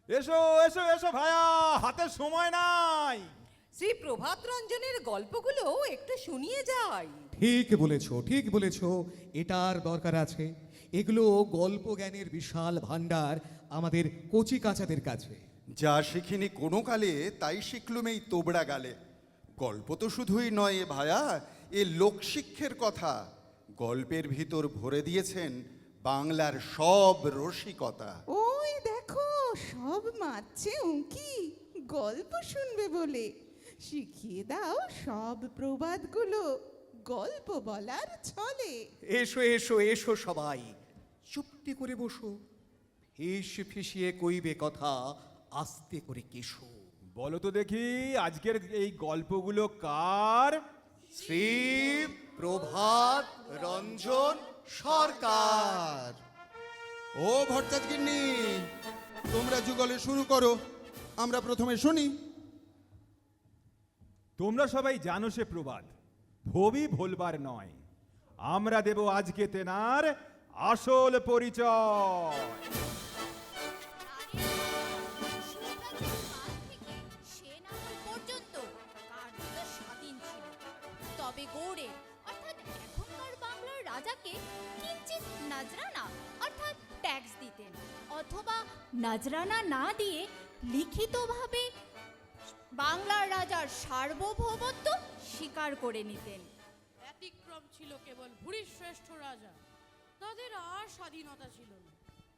এসো এসো এসো ভায়া, হাতে সময় নাই। শ্রী প্রভাত রঞ্জনের গল্পগুলো একটু শুনিয়ে যাই। ঠিক বলেছো, ঠিক বলেছো, এটার দরকার আছে। এগুলো গল্প জ্ঞানের বিশাল ভান্ডার আমাদের কচি কাচাদের কাছে। যা শিখিনি কোনো কালে তাই শিখলুম এই তোবড়া গালে। গল্প তো শুধুই নয় এ ভায়া, এ লোকশিক্ষের কথা। গল্পের ভিতর ভরে দিয়েছেন বাংলার সব রসিকতা। ওই দেখো সব মারছে উঁকি গল্প শুনবে বলে। শিখিয়ে দাও সব প্রবাদগুলো গল্প বলার ছলে। এসো এসো এসো সবাই, চুপটি করে বসো। ফিসিয়ে কইবে কথা, আস্তে করে কেশো। বলো তো দেখি আজকের এই গল্পগুলো কার? শ্রী প্রভাত রঞ্জন সরকার। ও ভট্টাচার্যিনী, তোমরা যুগলে শুরু করো, আমরা প্রথমে শুনি। তোমরা সবাই জানো সে প্রবাদ, ভবি ভোলবার নয়। আমরা দেব আজকে তেনার আসল পরিচয়। তবে গৌড়ের অর্থাৎ এখনকার বাংলার রাজাকে কিঞ্চিত নাজরানা অর্থাৎ ট্যাক্স দিতেন, অথবা নাজরানা না দিয়ে লিখিতভাবে বাংলার রাজার সার্বভৌমত্ব স্বীকার করে নিতেন। ব্যতিক্রম ছিল কেবল ভূরিশ্রেষ্ঠ রাজা। তাদের আর স্বাধীনতা ছিল না,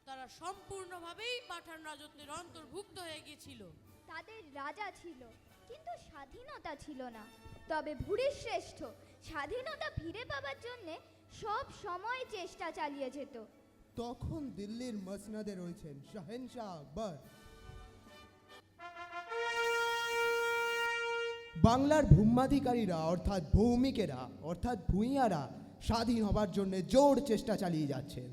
তারা সম্পূর্ণভাবেই পাঠান রাজত্বের অন্তর্ভুক্ত হয়ে গিয়েছিল। তাদের রাজা ছিল কিন্তু স্বাধীনতা ছিল না। তবে ভূরিশ্রেষ্ঠ স্বাধীনতা ফিরে পাবার জন্য সব সময় চেষ্টা চালিয়ে যেত। তখন দিল্লির মসনদে রয়েছেন শাহেনশাহ আকবর। বাংলার ভূম্যাধিকারীরা অর্থাৎ ভৌমিকেরা অর্থাৎ ভূঁইয়ারা স্বাধীন হবার জন্য জোর চেষ্টা চালিয়ে যাচ্ছেন।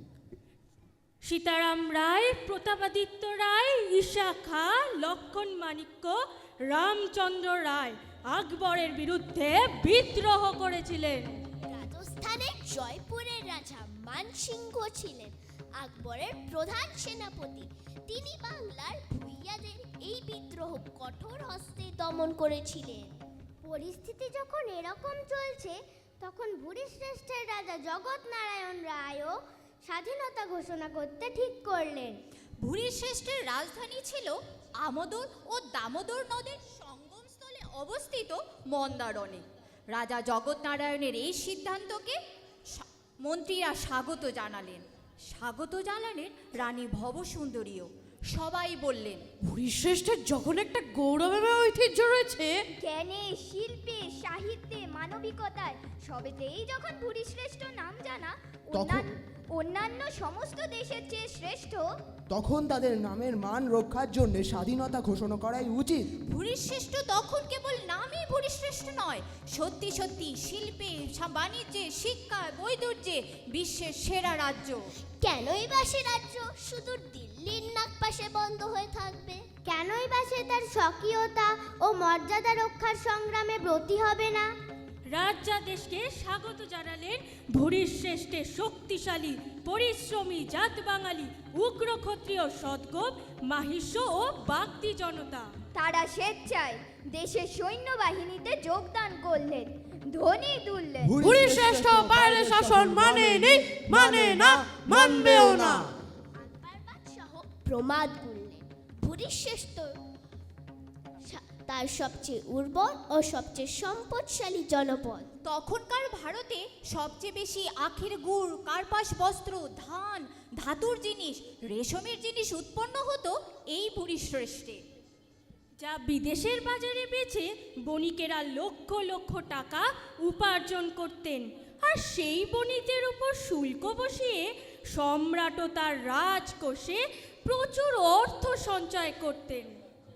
সীতারাম রায়, প্রতাপাদিত্য রায়, ঈশা খাঁ, লক্ষণ মাণিক্য, রামচন্দ্র রায় আকবরের বিরুদ্ধে বিদ্রোহ করেছিলেন। রাজস্থানের জয়পুরের রাজা মানসিংহ ছিলেন আকবরের প্রধান সেনাপতি। তিনি বাংলার ভূঁইয়াদের এই বিদ্রোহ কঠোর হস্তে দমন করেছিলেন। পরিস্থিতি যখন এরকম চলছে তখন ভূরিশ্রেষ্ঠের রাজা জগৎ নারায়ণ রায়ও স্বাধীনতা ঘোষণা করতে ঠিক করলেন। ভূরিশ্রেষ্ঠের রাজধানী ছিল আমোদর ও দামোদর নদের সঙ্গমস্থলে অবস্থিত মন্দারণে। রাজা জগৎ নারায়ণের এই সিদ্ধান্তকে মন্ত্রীরা স্বাগত জানালেন। স্বাগত জানালেন রানী ভবসুন্দরীও। সবাই বললেন, ভূরিশ্রেষ্ঠের যখন একটা গৌরবের ঐতিহ্য রয়েছে, জ্ঞানে, শিল্পে, সাহিত্যে, মানবিকতায় সবেতেই যখন ভূরিশ্রেষ্ঠ নাম জানা অন্যান্য সমস্ত দেশের চেয়ে শ্রেষ্ঠ, তখন তাদের নামের মান রক্ষার জন্য স্বাধীনতা ঘোষণা করাই উচিত। ভূরিশ্রেষ্ঠ তখন কেবল নামই ভূরিশ্রেষ্ঠ নয়, সত্যি সত্যি শিল্পে, বাণিজ্যে, শিক্ষায়, বৈদুর্যে বিশ্বের সেরা রাজ্য। কেনই বা সে রাজ্য শুধু দিল্লির নাগপাশে বন্ধ হয়ে থাকবে? কেনই বা সে তার স্বকীয়তা ও মর্যাদা রক্ষার সংগ্রামে ব্রতী হবে না? রাজা দেশকে স্বাগত জানালেন ভূরিশ্রেষ্ঠের শক্তিশালী, পরিশ্রমী জাত বাঙালি, উগ্র ক্ষত্রিয় সদ্গোপ, মাহিষ্য ও বাগদি জনতা। তারা স্বেচ্ছায় দেশের সৈন্যবাহিনীতে যোগদান করলেন, ধ্বনি তুললেন, ভূরিশ্রেষ্ঠ বাইরে শাসন মানে না, মানবেও না। আকবর বাদশাহ প্রমাদ করলেন ভূরিশ্রেষ্ঠ তার সবচেয়ে উর্বর ও সবচেয়ে সম্পদশালী জনপদ। তখনকার ভারতে সবচেয়ে বেশি আখের গুড়, কার্পাস বস্ত্র, ধান, ধাতুর জিনিস, রেশমের জিনিস উৎপন্ন হতো এই ভূরিশ্রেষ্ঠে। যা বিদেশের বাজারে বেচে বণিকেরা লক্ষ লক্ষ টাকা উপার্জন করতেন। আর সেই বণিকদের উপর শুল্ক বসিয়ে সম্রাটও তার রাজকোষে প্রচুর অর্থ সঞ্চয় করতেন।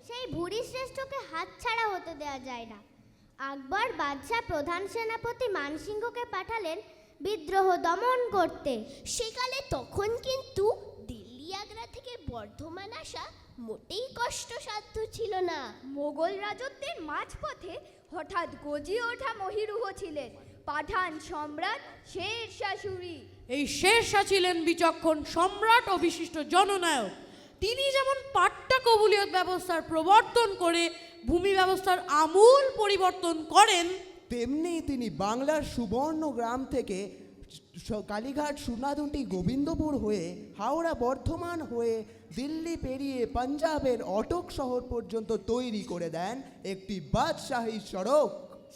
সেই ভূরিশ্রেষ্ঠকে হাতছাড়া হতে দেওয়া যায় না। আকবর বাদশাহ প্রধান সেনাপতি মানসিংহকে পাঠালেন বিদ্রোহ দমন করতে। সেকালে তখন কিন্তু দিল্লি আগ্রা থেকে বর্ধমান আসা মোটেই কষ্টসাধ্য ছিল না। মোগল রাজত্বের মাঝপথে হঠাৎ গজিয়ে ওঠা মহিরুহ ছিলেন পাঠান সম্রাট শেরশাহ সূরি। এই শেরশাহ ছিলেন বিচক্ষণ সম্রাট ও বিশিষ্ট জননায়ক। তিনি যেমন পাট্টা কবুলিয়ত ব্যবস্থার প্রবর্তন করে ভূমি ব্যবস্থার আমূল পরিবর্তন করেন, তেমনি তিনি বাংলার সুবর্ণ গ্রাম থেকে কালীঘাট সোনাদুটি গোবিন্দপুর হয়ে হাওড়া বর্ধমান হয়ে দিল্লি পেরিয়ে পাঞ্জাবের অটক শহর পর্যন্ত তৈরি করে দেন একটি বাদশাহী সড়ক।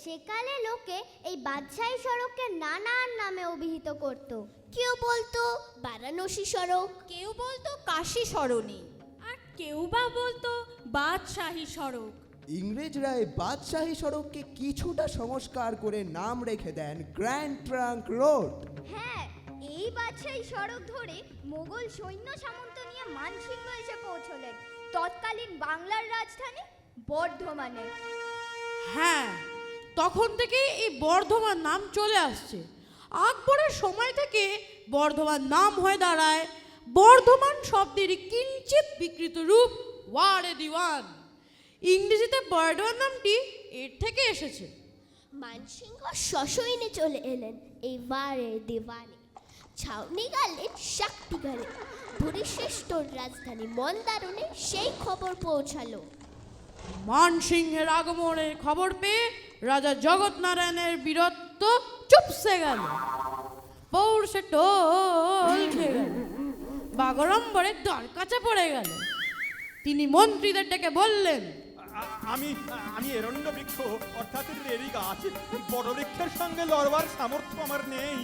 সেকালে লোকে এই বাদশাহী সড়ককে নানান নামে অভিহিত করত। কেউ বলতো বারাণসী সড়ক, কেউ বলতো কাশী সরণি, আর কেউ বা বলতো বাদশাহী সড়ক। ইংরেজরা এই বাদশাহী সড়ককে কিছুটা সংস্কার করে নাম রেখে দেন গ্র্যান্ড ট্রাঙ্ক রোড। হ্যাঁ, এই বাদশাহী সড়ক ধরে মোগল সৈন্য সামন্ত নিয়ে মানসিংহ এসে পৌঁছলেন তৎকালীন বাংলার রাজধানী বর্ধমানে। হ্যাঁ, তখন থেকে এই বর্ধমান নাম চলে আসছে। আকবরের সময় থেকে বর্ধমান নাম হয়ে দাঁড়ায় বর্ধমান শব্দের কিঞ্চিত বিকৃত রূপ ওয়ারে দিওয়ান। ইংরেজিতে বর্ধমান নামটি এর থেকে এসেছে। মানসিংহ সসৈন্যে চলে এলেন এই বারে দিওয়ানে, ছাউনি গালেন শক্তিগড়ে, ভুরিশ্রেষ্ঠ রাজধানী মন্দারণে সেই খবর পৌঁছালো। মানসিংহের আগমনের খবর পেয়ে রাজা জগৎনারায়ণের বীরত্ব চুপসে গেল, পৌরুষে টোল খেয়ে গেল, বাগড়ম্বরে দরকাছে পড়ে গেল। তিনি মন্ত্রীদের ডেকে বললেন, আমি এরণ্য বৃক্ষ অর্থাৎ রেড়ি গাছ বটবৃক্ষের সঙ্গে লড়বার সামর্থ্য আমার নেই।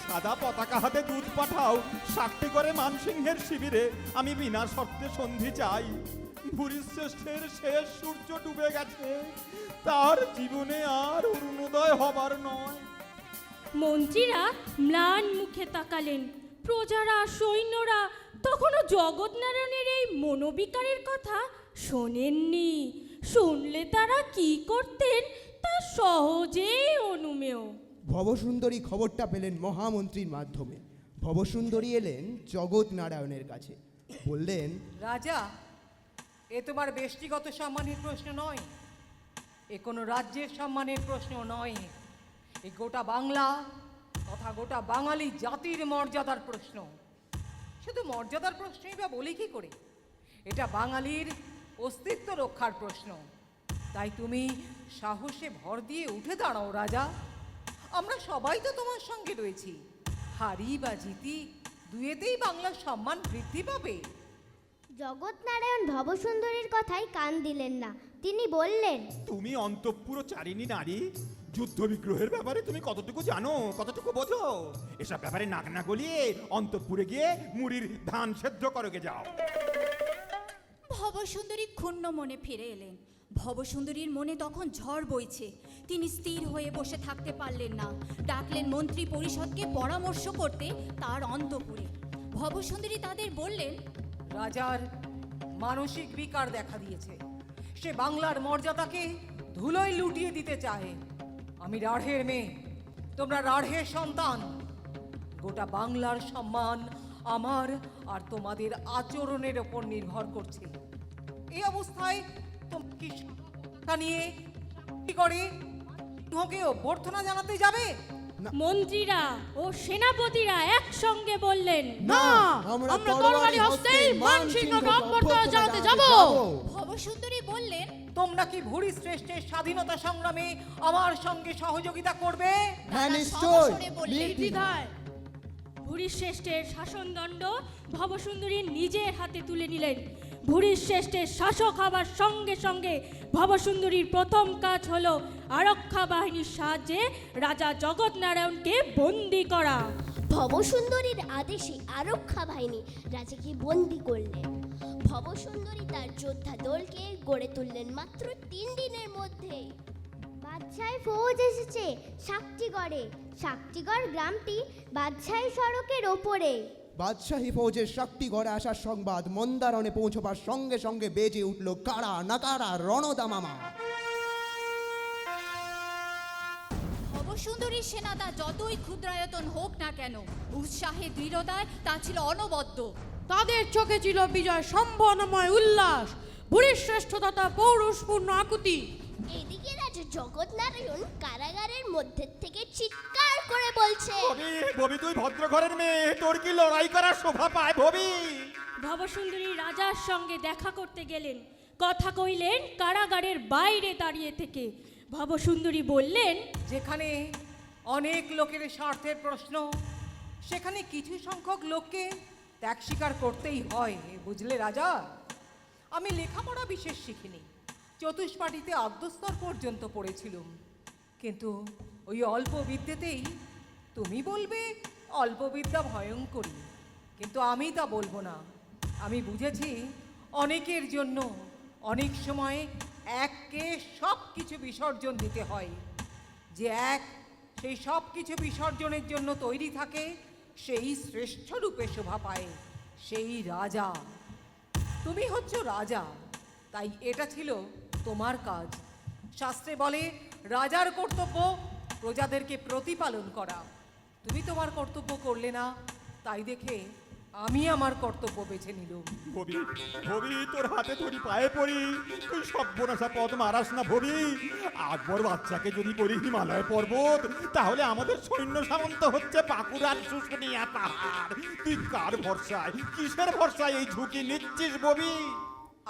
সাদা পতাকা হাতে দুধ পাঠাও, সাক্ষী করে মানসিংহের শিবিরে আমি বিনা শর্তে সন্ধি চাই। ভুরিশ্রেষ্ঠের শেষ সূর্য ডুবে গেছে, তার জীবনে আর অরুণোদয় হবার নয়। মন্ত্রীরা ম্লান মুখে তাকালেন। প্রজারা, সৈন্যরা তখনও জগৎনারায়ণের এই মনোবিকারের কথা শোনেননি। শুনলে তারা কি করতেন তা সহজেই অনুমেয়। ভবসুন্দরী খবরটা পেলেন মহামন্ত্রীর মাধ্যমে। ভবসুন্দরী এলেন জগৎনারায়ণের কাছে, বললেন, রাজা, এ তোমার ব্যক্তিগত সম্মানের প্রশ্ন নয়, এ কোনো রাজ্যের সম্মানের প্রশ্ন নয়, এ গোটা বাংলা তথা গোটা বাঙালি জাতির মর্যাদার প্রশ্ন। শুধু মর্যাদার প্রশ্নই বা বলি কি করে, এটা বাঙালির অস্তিত্ব রক্ষার প্রশ্ন। তাই তুমি সাহসে ভর দিয়ে উঠে দাঁড়াও রাজা। আমরা সবাই তো তোমার সঙ্গে রয়েছি, হারি বা জিতি দুয়েতেই বাংলার সম্মান বৃদ্ধি পাবে। জগৎনারায়ণ ভবসুন্দরীর কথায় কান দিলেন না। তিনি বললেন, তুমি অন্তঃপুর চারিণী নারী, যুদ্ধ বিগ্রহের ব্যাপারে তুমি কতটুকু জানো, কতটুকু বোঝো? এসব ব্যাপারে নাক না গলিয়ে অন্তঃপুরে গিয়ে মুড়ির ধান সেদ্ধ করোগে যাও। ভবসুন্দরী ক্ষুণ্ণ মনে ফিরে এলেন। ভবসুন্দরীর মনে তখন ঝড় বইছে। তিনি স্থির হয়ে বসে থাকতে পারলেন না। ডাকলেন মন্ত্রী পরিষদকে পরামর্শ করতে তার অন্তঃপুরে। ভবসুন্দরী তাদের বললেন, রাজার মানসিক বিকার দেখা দিয়েছে, সে বাংলার মর্যাদাকে ধুলোয় লুটিয়ে দিতে চায়। আমি রাঢ়ের মেয়ে, তোমরা রাঢ়ের সন্তান। গোটা বাংলার সম্মান আমার আর তোমাদের আচরণের ওপর নির্ভর করছে। এই অবস্থায় তোমরা কি নিয়ে কি করে তোমাকে অভ্যর্থনা জানাতে যাবে? মন্ত্রীরা ও সেনাপতিরা একসঙ্গে বললেন, না, আমরা তরবারি হস্তেই মানসিংহকে অভ্যর্থনা জানাতে যাব। ভবসুন্দরী বললেন, তোমরা কি ভুরি শ্রেষ্ঠের স্বাধীনতা সংগ্রামে আমার সঙ্গে সহযোগিতা করবে? হ্যাঁ, নিশ্চয়, নির্দ্বিধায়। ভুরিশ্রেষ্ঠের শাসনদণ্ড ভবসুন্দরী নিজের হাতে তুলে নিলেন। ভুরিশ্রেষ্ঠের শাসক হবার সঙ্গে সঙ্গে ভবসুন্দরীর প্রথম কাজ হলো আরক্ষা বাহিনীর সাহায্যে রাজা জগৎনারায়ণকে বন্দী করা। ভবসুন্দরীর আদেশে আরক্ষা বাহিনী রাজাকে বন্দী করলেন। ভবসুন্দরী তার যোদ্ধা দলকে গড়ে তুললেন মাত্র 3 দিনের মধ্যে। বাদশাহী ফৌজ এসেছে শাক্তিগড়ে। শাক্তিগড় গ্রামটি বাদশাহী সড়কের ওপরে। বাদশাহী ফৌজের শক্তিগড়ে আসার সংবাদ মন্দারণে পৌঁছবার সঙ্গে সঙ্গে বেজে উঠল কারা নাকারা রণদামামা। ভবসুন্দরীর সেনাদা যতই ক্ষুদ্রায়তন হোক না কেন, উৎসাহে দৃঢ়তায় তা ছিল অনবদ্য। তাদের চোখে ছিল বিজয় সম্ভাবনাময় উল্লাস, ভুরিশ্রেষ্ঠ তথা পৌরুষপূর্ণ আকুতি। এদিকে রাজা জগৎনারায়ণ কারাগারের মধ্যে থেকে চিৎকার করে বলছে, ভবি, তুই ভদ্র ঘরের মেয়ে, তোর কি লড়াই করার শোভা পায় ভবি? ভবসুন্দরী রাজার সঙ্গে দেখা করতে গেলেন। কথা কইলেন কারাগারের বাইরে দাঁড়িয়ে থেকে। ভবসুন্দরী বললেন, যেখানে অনেক লোকের স্বার্থের প্রশ্ন, সেখানে কিছু সংখ্যক লোককে ত্যাগ স্বীকার করতেই হয়, বুঝলে রাজা। আমি লেখাপড়া বিশেষ শিখিনি, চতুষ্পাটিতে আদ্যস্তর পর্যন্ত পড়েছিলুম, কিন্তু ওই অল্প বিদ্যেতেই তুমি বলবে অল্প বিদ্যা ভয়ঙ্করী, কিন্তু আমি তা বলবো না। আমি বুঝেছি অনেকের জন্য অনেক সময় এককে সব কিছু বিসর্জন দিতে হয়। যে এক সেই সব কিছু বিসর্জনের জন্য তৈরি থাকে, সেই শ্রেষ্ঠ রূপে শোভা পায়, সেই রাজা। তুমি হচ্ছ রাজা, তাই এটা ছিল তোমার কাজ। শাস্ত্রে বলে রাজার কর্তব্য প্রজাদেরকে প্রতিপালন করা। তুমি তোমার কর্তব্য করলে না, তাই দেখে আমি আমার কর্তব্য বেছে নিলাম। ভবি, ভবি, তোর হাতে ধরি, পায়ে পড়ি, তুই সর্বনাশা পথ মারাস না ভবি। আকবর বাচ্চাকে যদি করি হিমালয় পর্বত, তাহলে আমাদের সৈন্য সামন্ত হচ্ছে বাঁকুড়ার শুশুনিয়া পাহাড়। তুই কার ভরসায়, কিসের ভরসায় এই ঝুঁকি নিচ্ছিস ভবি?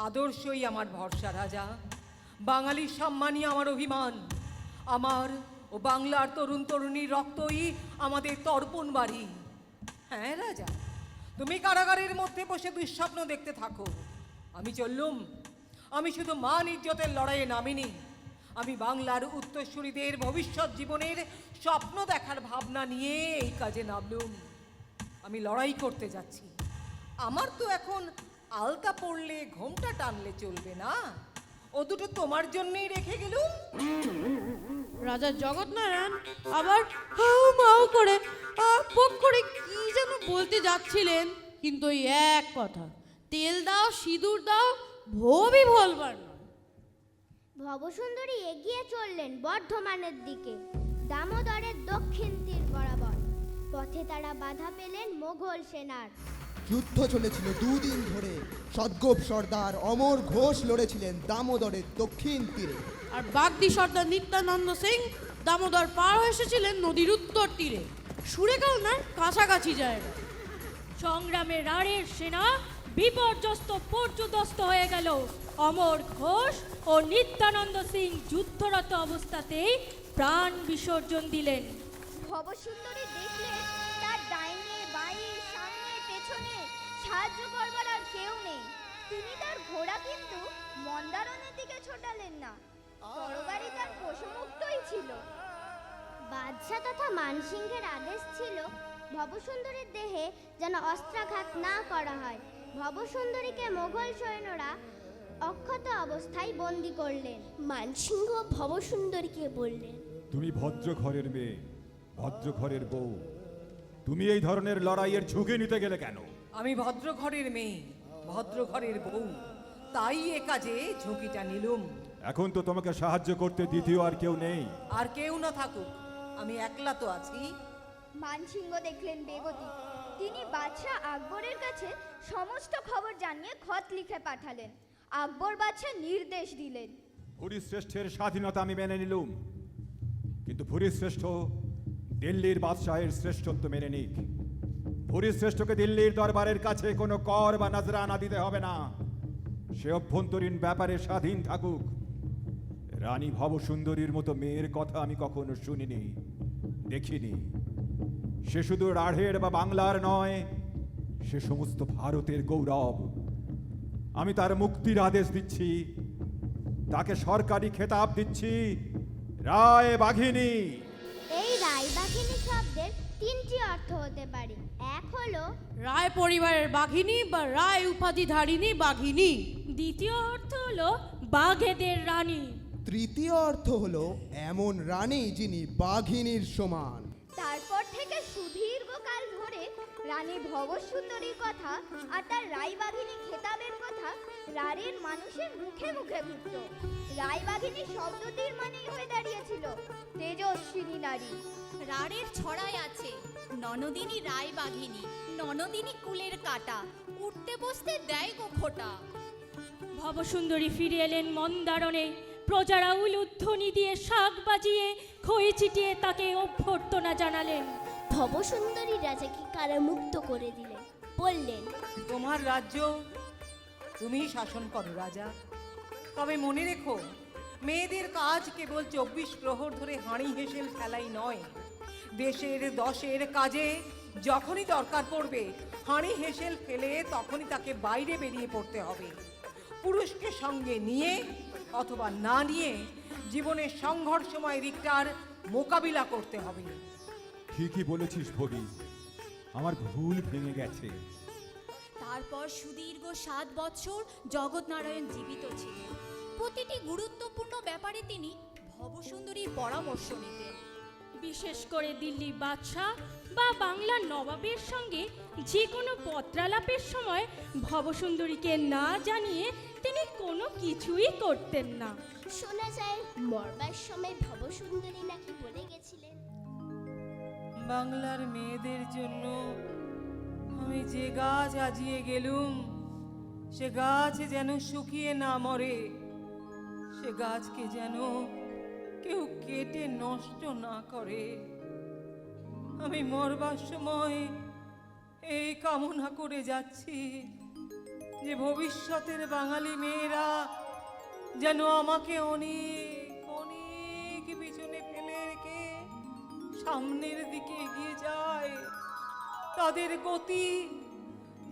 আদর্শই আমার ভরসা রাজা, বাঙালির সম্মানই আমার অভিমান। আমার ও বাংলার তরুণ তরুণীর রক্তই আমাদের তর্পণ বাড়ি। হ্যাঁ রাজা, তুমি কারাগারের মধ্যে বসে দুঃস্বপ্ন দেখতে থাকো, আমি চললুম। আমি শুধু মান ইজ্জতের লড়াইয়ে নামিনি, আমি বাংলার উত্তরসূরিদের ভবিষ্যৎ জীবনের স্বপ্ন দেখার ভাবনা নিয়ে এই কাজে নামলুম। আমি লড়াই করতে যাচ্ছি। আমার তো এখন আলতা পড়লে ঘোমটা টানলে চলবে না, ও দুটো তোমার জন্যই রেখে গেলুম। রাজা জগৎনারায়ণ আবার হাউ মাউ করে বক করে কি যেন বলতে যাচ্ছিলেন, কিন্তু ওই এক কথা, তেল দাও সিঁদুর দাও, ভবি বলবার না। ভবসুন্দরী এগিয়ে চললেন বর্ধমানের দিকে, দামোদরের দক্ষিণ তীর বরাবর। পথে তারা বাধা পেলেন মোগল সেনার। যুদ্ধ চলেছিল দুদিন ধরে। সদ্গোপ সর্দার অমর ঘোষ লড়েছিলেন দামোদরের দক্ষিণ তীরে, আর বাগদি সর্দার নিত্যানন্দ সিং দামোদর পার হয়ে এসেছিলেন নদীর উত্তর তীরে, সুরেকালনার কাছাকাছি জায়গা। সংগ্রামে রাঢ়ের সেনা বিপর্যস্ত পর্যুদস্ত হয়ে গেল। অমর ঘোষ ও নিত্যানন্দ সিং যুদ্ধরত অবস্থাতেই প্রাণ বিসর্জন দিলেন। ভবসুন্দরী দেখলেন তার ডাইনে বাঁয়ে সামনে পেছনে সাহায্য করবার আর কেউ নেই। তিনি তার ঘোড়া কিন্তু মন্দারণের দিকে ছোটালেন না, তরবারি তার পোষমুক্তই ছিল। বাদশাহ তথা মানসিংহের আদেশ ছিল ভবসুন্দরীর দেহে যেন অস্ত্রাঘাত না করা হয়। ভবসুন্দরীকে মোগল সৈন্যরা অক্ষত অবস্থায় বন্দী করলেন। মানসিংহ ভবসুন্দরীকে বললেন, তুমি ভদ্র ঘরের মেয়ে, ভদ্র ঘরের বউ, তুমি এই ধরনের লড়াইয়ের ঝুঁকি নিতে গেলে কেন? আমি ভদ্র ঘরের মেয়ে, ভদ্র ঘরের বউ, তাই এ কাজে ঝুঁকিটা নিলুম। এখন তো তোমাকে সাহায্য করতে দ্বিতীয় আর কেউ নেই। আর কেউ না থাকুক, আমি একলা তো আছি। মানসিংহ দেখলেন বেগতিক। তিনি বাদশাহ আকবরের কাছে সমস্ত খবর জানিয়ে খত লিখে পাঠালেন। আকবর বাদশাহ নির্দেশ দিলেন, ভূরিশ্রেষ্ঠের স্বাধীনতা আমি মেনে নিলুম, কিন্তু ভূরিশ্রেষ্ঠ দিল্লির বাদশাহের শ্রেষ্ঠত্ব মেনে নিক। ভূরিশ্রেষ্ঠকে দিল্লির দরবারের কাছে কোনো কর বা নজরানা দিতে হবে না, সে অভ্যন্তরীণ ব্যাপারে স্বাধীন থাকুক। রানী ভবসুন্দরীর মতো মেয়ের কথা আমি কখনো শুনিনি, দেখিনি। সে শুধু রাঢ়ের বা বাংলার নয়, সে সমস্ত ভারতের গৌরব। আমি তার মুক্তির আদেশ দিচ্ছি, তাকে সরকারি খেতাব দিচ্ছি, রায় বাঘিনী। এই রায় বাঘিনী শব্দের তিনটি অর্থ হতে পারে। এক হলো রায় পরিবারের বাঘিনী বা রায় উপাধিধারিণী বাঘিনী। দ্বিতীয় অর্থ হলো বাঘেদের রানী। তৃতীয় অর্থ হলো এমন রানী যিনি বাঘিনীর সমান। তারপর থেকে সুদীর্ঘকাল ধরে রানী ভবসুন্দরীর কথা আর তার রায়বাঘিনী খেতাবের কথা রাঢ়ের মানুষের মুখে মুখে ঘুরত। রায়বাঘিনী শব্দটির মানেই হয়ে দাঁড়িয়েছিল তেজস্বিনী নারী। রাড়ের ছড়ায় আছে ননদিনী রায়বাঘিনী, ননদিনী কুলের কাটা, উঠতে বসতে দেয় গো খোটা। ভবসুন্দরী ফিরে এলেন মন্দারণে। প্রজারা উলুধ্বনি দিয়ে শাঁখ বাজিয়ে খই ছিটিয়ে তাকে অভ্যর্থনা জানালেন। ভবসুন্দরী রাজাকে কারামুক্ত করে দিলেন। বললেন, তোমার রাজ্য তুমি শাসন করো রাজা, তবে মনে রেখো মেয়েদের কাজ কেবল 24 প্রহর ধরে হাঁড়ি হেসেল ফেলাই নয়। দেশের দশের কাজে যখনই দরকার পড়বে হাঁড়ি হেসেল ফেলে তখনই তাকে বাইরে বেরিয়ে পড়তে হবে। পুরুষকে সঙ্গে নিয়ে অথবা না নিয়ে জীবনের সংঘর্ষময় দিকটার মোকাবিলা করতে হবে। ঠিকই বলেছিস ভবি, আমার ভুল ভেঙে গেছে। তারপর সুদীর্ঘ 7 বছর জগৎনারায়ণ জীবিত ছিলেন। প্রতিটি গুরুত্বপূর্ণ ব্যাপারে তিনি ভবসুন্দরীর পরামর্শ নিতেন। বিশেষ করে দিল্লির বাদশাহ বা বাংলার নবাবের সঙ্গে যে কোনো পত্রালাপের সময় ভবসুন্দরীকে না জানিয়ে তিনি কোনো কিছুই করতেন না। শোনা যায় মরবার সময় ভবসুন্দরী নাকি বলে গেছিলেন, বাংলার মেয়েদের জন্য আমি যে গাছ আজিয়ে গেলুম সে গাছ যেন শুকিয়ে না মরে, সে গাছকে যেন কেউ কেটে নষ্ট না করে। আমি মরবার সময় এই কামনা করে যাচ্ছি যে ভবিষ্যতের বাঙালি মেয়েরা যেন আমাকে অনেক অনেক পিছনে ফেলে রেখে সামনের দিকে এগিয়ে যায়। তাদের গতি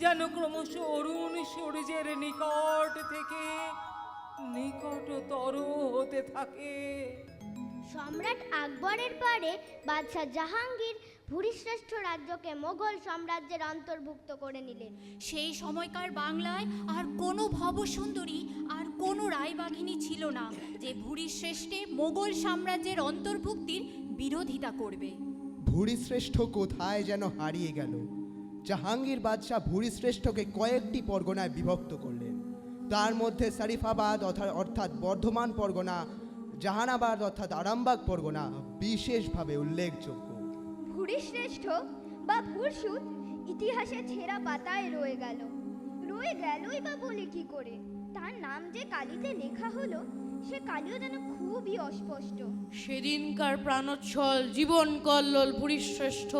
যেন ক্রমশ অরুণ সূর্যের নিকট থেকে নিকটতর হতে থাকে। সম্রাট আকবরের পরে বাদশাহ জাহাঙ্গীর ভূরিশ্রেষ্ঠ রাজ্যকে মোগল সাম্রাজ্যের অন্তর্ভুক্ত করে নিলেন। সেই সময়কার বাংলায় আর কোনো ভবসুন্দরী আর কোনো রায়বাঘিনী ছিল না যে ভূরিশ্রেষ্ঠে মোগল সাম্রাজ্যের অন্তর্ভুক্তির বিরোধিতা করবে। ভূরিশ্রেষ্ঠ কোথায় যেন হারিয়ে গেল। জাহাঙ্গীর বাদশাহ ভূরিশ্রেষ্ঠকে কয়েকটি পরগনায় বিভক্ত করলেন। তার মধ্যে শরীফাবাদ অর্থাৎ বর্ধমান পরগনা, জাহানাবাদ অর্থাৎ আরামবাগ পরগনা বিশেষভাবে উল্লেখযোগ্য। ভূরিশ্রেষ্ঠ বা ভূরসুত ইতিহাসে ছেঁড়া পাতায় রয়ে গেলই বা বলে কি করে? তার নাম যে কালিতে লেখা হলো সে কালিও যেন খুবই অস্পষ্ট। সেদিনকার প্রাণোচ্ছল জীবন কল্লোল ভূরিশ্রেষ্ঠ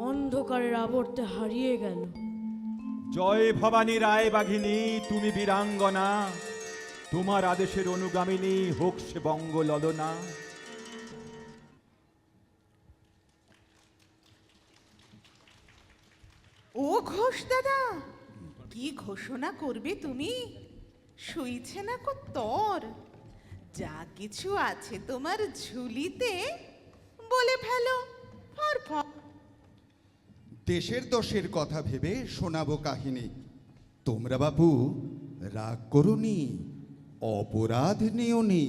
অন্ধকারের আবর্তে হারিয়ে গেল। জয় ভবানী রায় বাঘিনী, তুমি বীরাঙ্গনা, তোমার আদেশের অনুগামিনী হোক সে বঙ্গ ললনা। ও ঘোষ দাদা, কি ঘোষণা করবে তুমি? শুইছে না কো তর? যা কিছু আছে তোমার ঝুলিতে বলে ফেলো। দেশের দশের কথা ভেবে শোনাবো কাহিনী। তোমরা বাবু রাগ করোনি, অপরাধ নিওনি।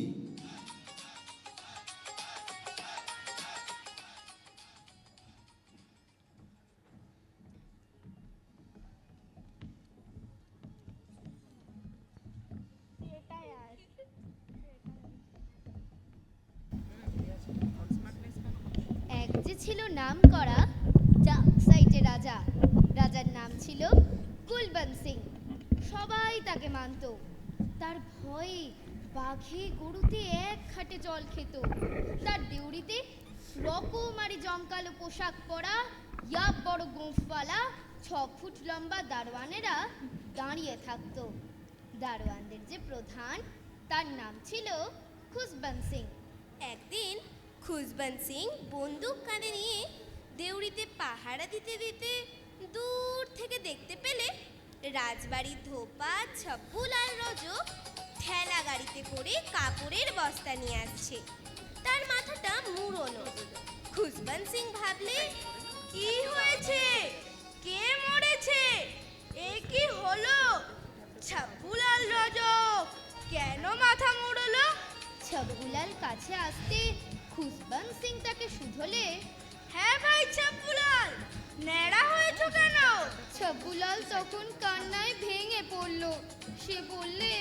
এক যে ছিল নাম করা সাইটে রাজা। রাজার নাম ছিল কুলবন্ত সিং। সবাই তাকে মানত। তার ভয়ে বাঘে গরুতে এক খাটে জল খেত। তার দেউড়িতে রকমারি জমকালো পোশাক পরা ইয়াব বড় গোঁফওয়ালা 6 ফুট লম্বা দারোয়ানেরা দাঁড়িয়ে থাকত। দারোয়ানদের যে প্রধান তার নাম ছিল খুশবন্ত সিং। একদিন খুশবন্ত সিং বন্দুক কাঁধে নিয়ে দেউড়িতে পাহারা দিতে দিতে দূর থেকে দেখতে পেলে রাজবাড়ির ধোপা ছব্বুলাল রজো ঠেলা গাড়িতে করে কাপড়ের বস্তা নিয়ে আসছে। তার মাথাটা মুড়োনো। খুশবন্ত সিং ভাবলে, কি হয়েছে? কে মরেছে? এ কি হলো? ছব্বুলাল রজো কেন মাথা মুড়োলো? ছব্বুলাল কাছে আসতে খুশবন্ত সিং তাকে শুধলে, হ্যাঁ ভাই ছব্বুলাল, ন্যাড়া হয়েছো কেন? ছব্বুলাল তখন কান্নায় ভেঙে পড়ল। সে বললে,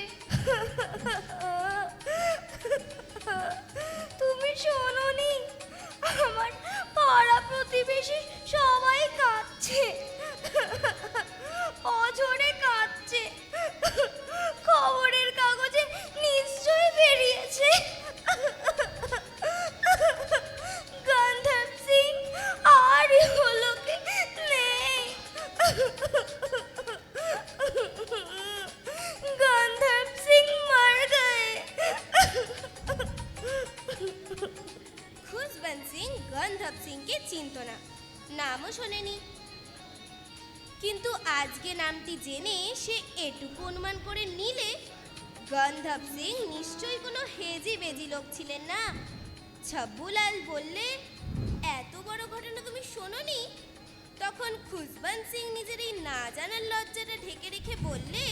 তুমি শোনোনি? আমার পাড়া প্রতিবেশী সবাই কাঁদছে, অঝরে কাঁদছে। খবরের কাগজে নিশ্চয়ই বেরিয়েছে গন্ধর্ব সিং আর ইহলোকে নেই। গন্ধব সিংকে চিনত না, নামও শোনেনি। কিন্তু আজকে নামটি জেনে সে এটুকু অনুমান করে নিলে গন্ধব সিং নিশ্চয়ই কোনো হেজি বেজি লোক ছিলেন না। ছব্বুলাল বললে, এত বড় ঘটনা তুমি শোনোনি? তখন খুশবন্ত সিং নিজের এই না জানার লজ্জাটা ঢেকে রেখে বললে,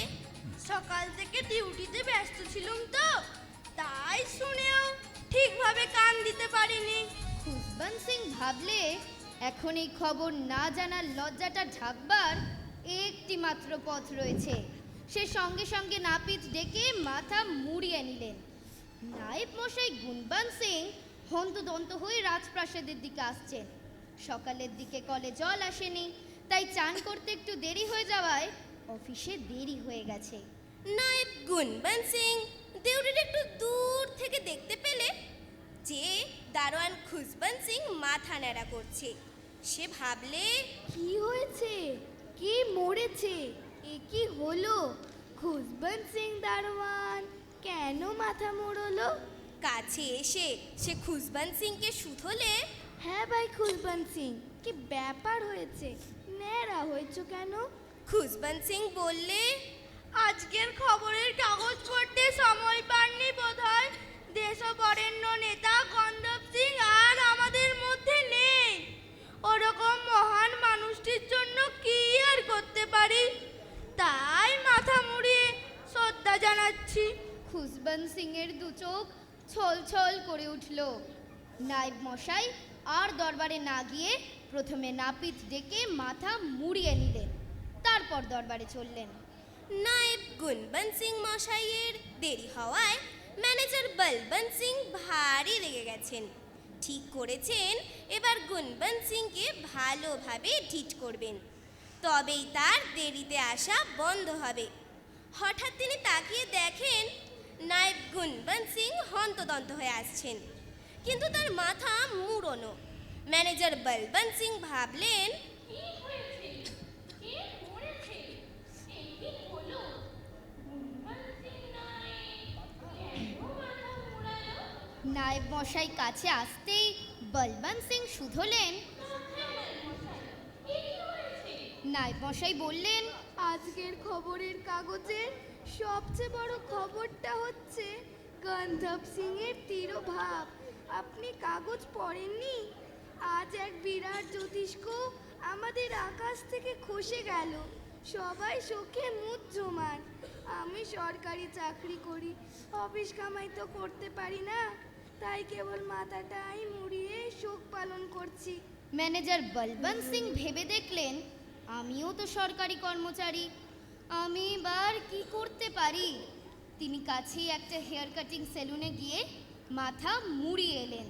সকাল থেকে ডিউটিতে ব্যস্ত ছিলাম তো, তাই শুনেও ঠিকভাবে কান দিতে পারিনি। খুশবন্ত সিং ভাবলে এখন এই খবর না জানার লজ্জাটা ঢাকবার একটি মাত্র পথ রয়েছে। সে সঙ্গে সঙ্গে নাপিত ডেকে মাথা মুড়িয়ে নিলেন। নায়েব মশাই গুণবন্ত সিং হন্তদন্ত হয়ে রাজপ্রাসাদের দিকে আসছেন। সকালের দিকে কলে জল আসেনি, তাই চান করতে একটু দেরি হয়ে যাওয়ায় অফিসে দেরি হয়ে গেছে। নায়েব গুণবন্ত সিং দেউড়ির একটু দূর থেকে দেখতে পেলে যে দারোয়ান খুশবন্ত সিং মাথা ন্যাড়া করছে। সে ভাবলে, কি হয়েছে? কি মরেছে? এ কি হলো? খুশবন্ত সিং দারোয়ান কেন মাথা মোড়লো? কাছে এসে সে খুশবন্ত সিংকে শুধলে, হ্যাঁ ভাই খুশবন্ত সিং, কি ব্যাপার হয়েছে? ন্যাড়া হয়েছো কেন? খুশবন্ত সিং বললে, আজকের খবরের কাগজ পড়তে সময় পাননি বোধহয়। দেশ বরেণ্য নেতা গন্ধব সিং আর আমাদের মধ্যে নেই। ওরকম মহান মানুষটির জন্য কি আর করতে পারি, তাই মাথা মুড়িয়ে শ্রদ্ধা জানাচ্ছি। খুশবন্ত সিং এর দু চোখ ছল ছল করে উঠল। নায়েব মশাই আর দরবারে না গিয়ে প্রথমে নাপিত ডেকে মাথা মুড়িয়ে নিলেন, তারপর দরবারে চললেন। নায়েব গুণবন্ত সিং মশাইয়ের দেরি হওয়ায় ম্যানেজার বলবন্ত সিং ভারী রেগে গেছেন। ঠিক করেছেন এবার গুণবন্ত সিংকে ভালোভাবে ঢিট করবেন, তবেই তার দেরিতে আসা বন্ধ হবে। হঠাৎ তিনি তাকিয়ে দেখেন নায়েব গুণবন্ত সিং হন্তদন্ত হয়ে আসছেন, কিন্তু তার মাথা মুড়োনো। ম্যানেজার বলবন্ত সিং ভাবলেন, নায়েব মশাই কাছে আসতেই বলবন্ত সিং শুধলেন। নায়েব মশাই বললেন, আজকের খবরের কাগজের সবচেয়ে বড় খবরটা হচ্ছে গন্ধব সিং এর তিরোভাব। আপনি কাগজ পড়েননি? আজ এক বিরাট জ্যোতিষ্ক আমাদের আকাশ থেকে খসে গেল। সবাই শোকে মুহ্যমান। আমি সরকারি চাকরি করি, অফিস কামাই তো করতে পারি না, তাই কেবল মাথাটাই মুড়িয়ে শোক পালন করছি। ম্যানেজার বলবন্ত সিং ভেবে দেখলেন, আমিও তো সরকারি কর্মচারী, আমি এবার কি করতে পারি? তিনি কাছেই একটা হেয়ার কাটিং সেলুনে গিয়ে মাথা মুড়িয়ে এলেন।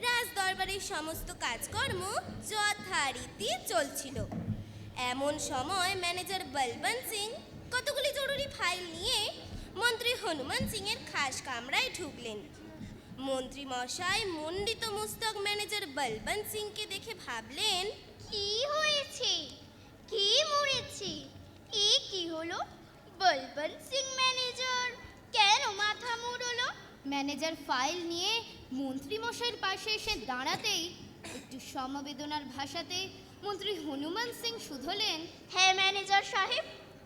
রাজ দরবারের সমস্ত কাজকর্ম যথারীতি চলছিল। এমন সময় ম্যানেজার বলবন্ত সিং কতগুলি জরুরি ফাইল নিয়ে মন্ত্রী হনুমান সিং এর খাস কামরায় ঢুকলেন। মন্ত্রী মশাই মণ্ডিত মুস্তক ম্যানেজার বলবন্ত সিংকে দেখে ভাবলেন, কি হয়েছে? কি মরেছে? এ কি হলো? বলবন্ত সিং ম্যানেজার কেন মাথা মুড়লো? ম্যানেজার ফাইল নিয়ে মন্ত্রী মশাইয়ের পাশে এসে দাঁড়াতেই একটু সমবেদনার ভাষাতে মন্ত্রী হনুমান সিং শুধলেন, হ্যাঁ ম্যানেজার সাহেব,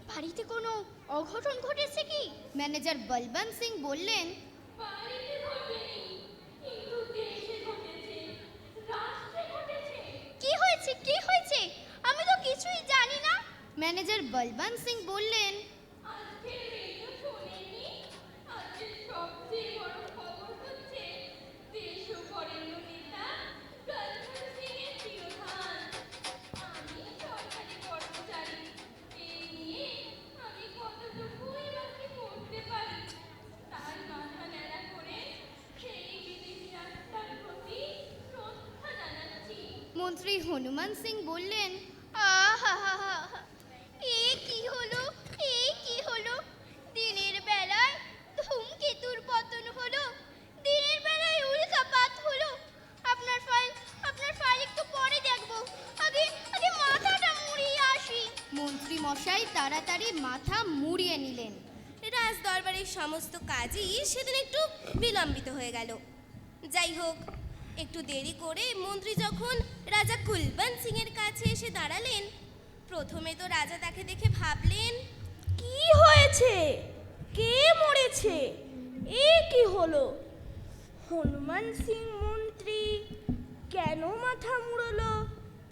বাড়িতে কোনো অঘটন ঘটেছে কি? ম্যানেজার বলবন্ত সিং বললেন, কি হয়েছে? কি হয়েছে? আমি তো কিছুই জানি না। ম্যানেজার বলবন্ত সিং বললেন, মন্ত্রী হনুমান সিং বললেন, আহা, এ কি হলো? এই কি হলো? দিনের বেলায় ধূমকেতুর পতন হলো, দিনের বেলায় উল্কাপাত হলো। আপনার ফাইল একটু পরে দেখবো, আগে মাথাটা মুড়িয়ে আসি। মন্ত্রী মশাই তাড়াতাড়ি মাথা মুড়িয়ে নিলেন। রাজ দরবারের সমস্ত কাজই সেদিন একটু বিলম্বিত হয়ে গেল। যাই হোক, একটু দেরি করে মন্ত্রী যখন রাজা কুলবন্ত সিং এর কাছে এসে দাঁড়ালেন, প্রথমে তো রাজা তাকে দেখে ভাবলেন, কি হয়েছে? কে মরেছে? এ কি হলো? হনুমান সিং মন্ত্রী কেন মাথা মুড়লো?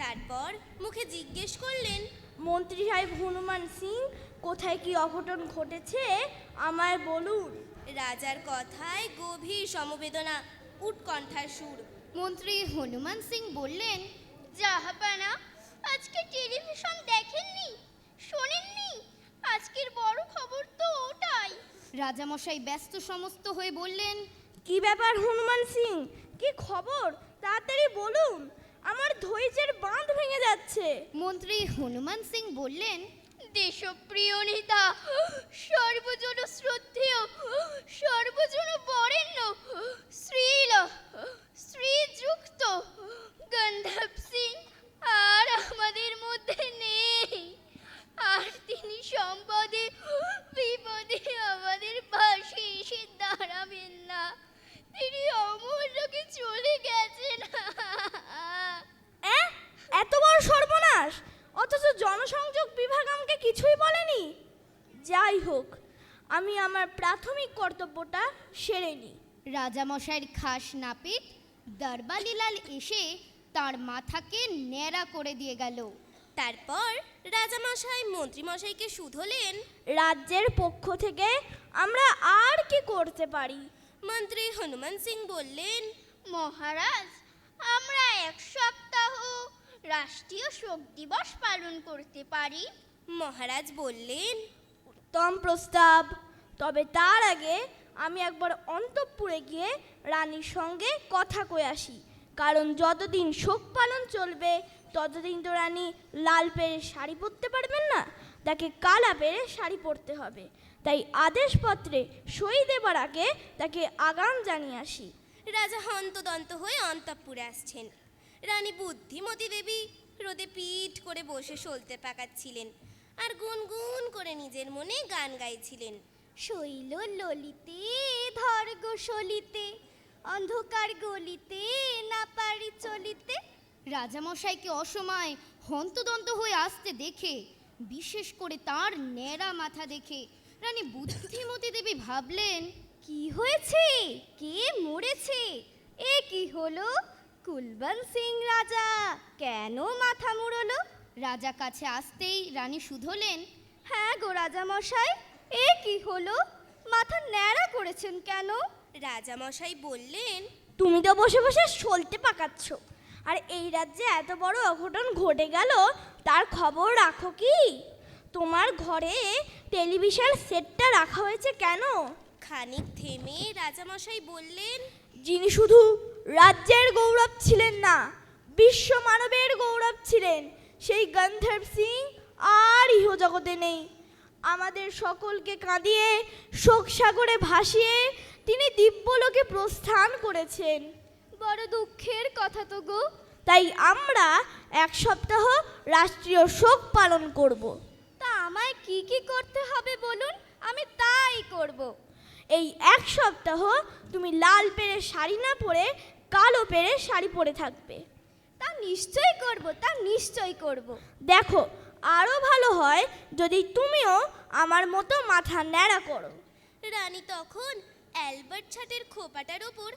তারপর মুখে জিজ্ঞেস করলেন, মন্ত্রী সাহেব হনুমান সিং, কোথায় কি অঘটন ঘটেছে আমায় বলুন। রাজার কথায় গভীর সমবেদনা, উৎকণ্ঠার সুর। মন্ত্রী হনুমান সিং বললেন, জাহাপানা, আজকে টেলিভিশন দেখেননি, শোনেননি? আজকের বড় খবর তো ওটাই। রাজামশাই ব্যস্ত সমস্ত হয়ে বললেন, কি ব্যাপার হনুমান সিং, কি খবর? তাড়াতাড়ি বলুন, আমার ধৈর্যের বাঁধ ভেঙে যাচ্ছে। মন্ত্রী হনুমান সিং বললেন, দেশপ্রিয় নেতা, সর্বজন শ্রদ্ধেয়, সর্বজন বরেণ্য, শ্রীযুক্ত গন্ধর্ব সিং আর আমাদের মধ্যে নেই। আর তিনি সম্পদে বিপদে আমাদের পাশে এসে দাঁড়াবেন না। তিনি অমূল্যকে চলে গেছেন। এত বড় সর্বনাশ, অথচ জনসংযোগ বিভাগ আমাকে কিছুই বলেনি। যাই হোক, আমি আমার প্রাথমিক কর্তব্যটা সেরে নিই। রাজামশাইয়ের খাস নাপিত দরবালিলাল এসে তার মাথাকে ন্যাড়া করে দিয়ে গেল। তারপর রাজামশাই মন্ত্রীমশাইকে শুধলেন, রাজ্যের পক্ষ থেকে আমরা আর কি করতে পারি? মন্ত্রী হনুমান সিং বললেন, মহারাজ, আমরা 1 সপ্তাহ রাষ্ট্রীয় শোক দিবস পালন করতে পারি। মহারাজ বললেন, উত্তম প্রস্তাব। তবে তার আগে আমি একবার অন্তঃপুরে গিয়ে রানীর সঙ্গে কথা কয়ে আসি, কারণ যতদিন শোক পালন চলবে ততদিন তো রানী লাল পেরে শাড়ি পরতে পারবেন না, তাকে কালা পেরে শাড়ি পরতে হবে। তাই আদেশপত্রে সই দেবার আগে তাকে আগাম জানিয়ে আসি। রাজা হন্তদন্ত হয়ে অন্তঃপুরে আসছেন। রানী বুদ্ধিমতী দেবী রোদে পিঠ করে বসে সলতে পাকাচ্ছিলেন আর গুনগুন করে নিজের মনে গান গাইছিলেন। শৈল ললিতে ধর গো সলিতে, অন্ধকার গলিতে না পারি চলিতে। রাজামশাইকে অসময় হন্তদন্ত হয়ে আসতে দেখে, বিশেষ করে তার ন্যাড়া মাথা দেখে, রানী বুদ্ধিমতী দেবী ভাবলেন, কি হয়েছে? কে মরেছে? এ কি হলো? কুলবন্ত সিং রাজা কেন মাথা মুড়লো? রাজা কাছে আসতেই রানী শুধলেন, হ্যাঁ গো রাজামশাই, এ কি হলো? মাথা ন্যাড়া করেছেন কেন? রাজামশাই বললেন, তুমি তো বসে বসে সলতে পাকাচ্ছ, আর এই রাজ্যে এত বড় অঘটন ঘটে গেল, তার খবর রাখো কি? তোমার ঘরে টেলিভিশন সেটটা রাখা হয়েছে কেন? খানিক থেমে রাজামশাই বললেন, যিনি শুধু রাজ্যের গৌরব ছিলেন না, বিশ্ব মানবের গৌরব ছিলেন, সেই গন্ধর্ব সিং আর ইহজগতে নেই। আমাদের সকলকে কাঁদিয়ে শোক সাগরে ভাসিয়ে তিনি দিব্যলোকে প্রস্থান করেছেন। বড় দুঃখের কথা তো গো। তাই আমরা 1 সপ্তাহ রাষ্ট্রীয় শোক পালন করব। তা আমায় কি কি করতে হবে বলুন, আমি তাই করব। এই 1 সপ্তাহ তুমি লাল পেরে শাড়ি না পরে কালো পেরে শাড়ি পরে থাকবে। তা নিশ্চয়ই করব, তা নিশ্চয়ই করব। দেখো, আরও ভালো হয় যদি তুমিও আমার মতো মাথা ন্যাড়া করো। রানী তখন অ্যালবার্ট ছাটের খোপাটার ওপর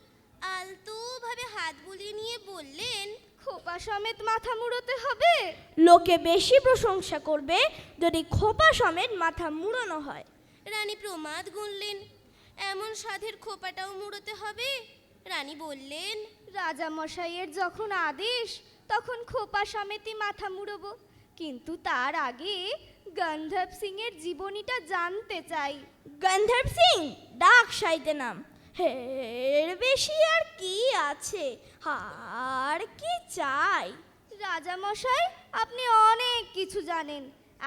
আলতোভাবে হাত বুলিয়ে নিয়ে বললেন, খোপা সমেত মাথা মুড়োতে হবে? লোকে বেশি প্রশংসা করবে যদি খোপা সমেত মাথা মুড়ানো হয়। রানী প্রমাদ গুনলেন, এমন সাধের খোপাটাও মুড়োতে হবে? রানী বললেন, রাজামশাইয়ের যখন আদেশ তখন খোপা সমেতই মাথা মুড়োবো, কিন্তু তার আগে গন্ধর্ব সিং এর জীবনীটা জানতে চাই। গন্ধর্ব সিং ডাক সাইতে নাম, এর বেশি আর কি আছে? আর কি চাই? রাজামশাই, আপনি অনেক কিছু জানেন।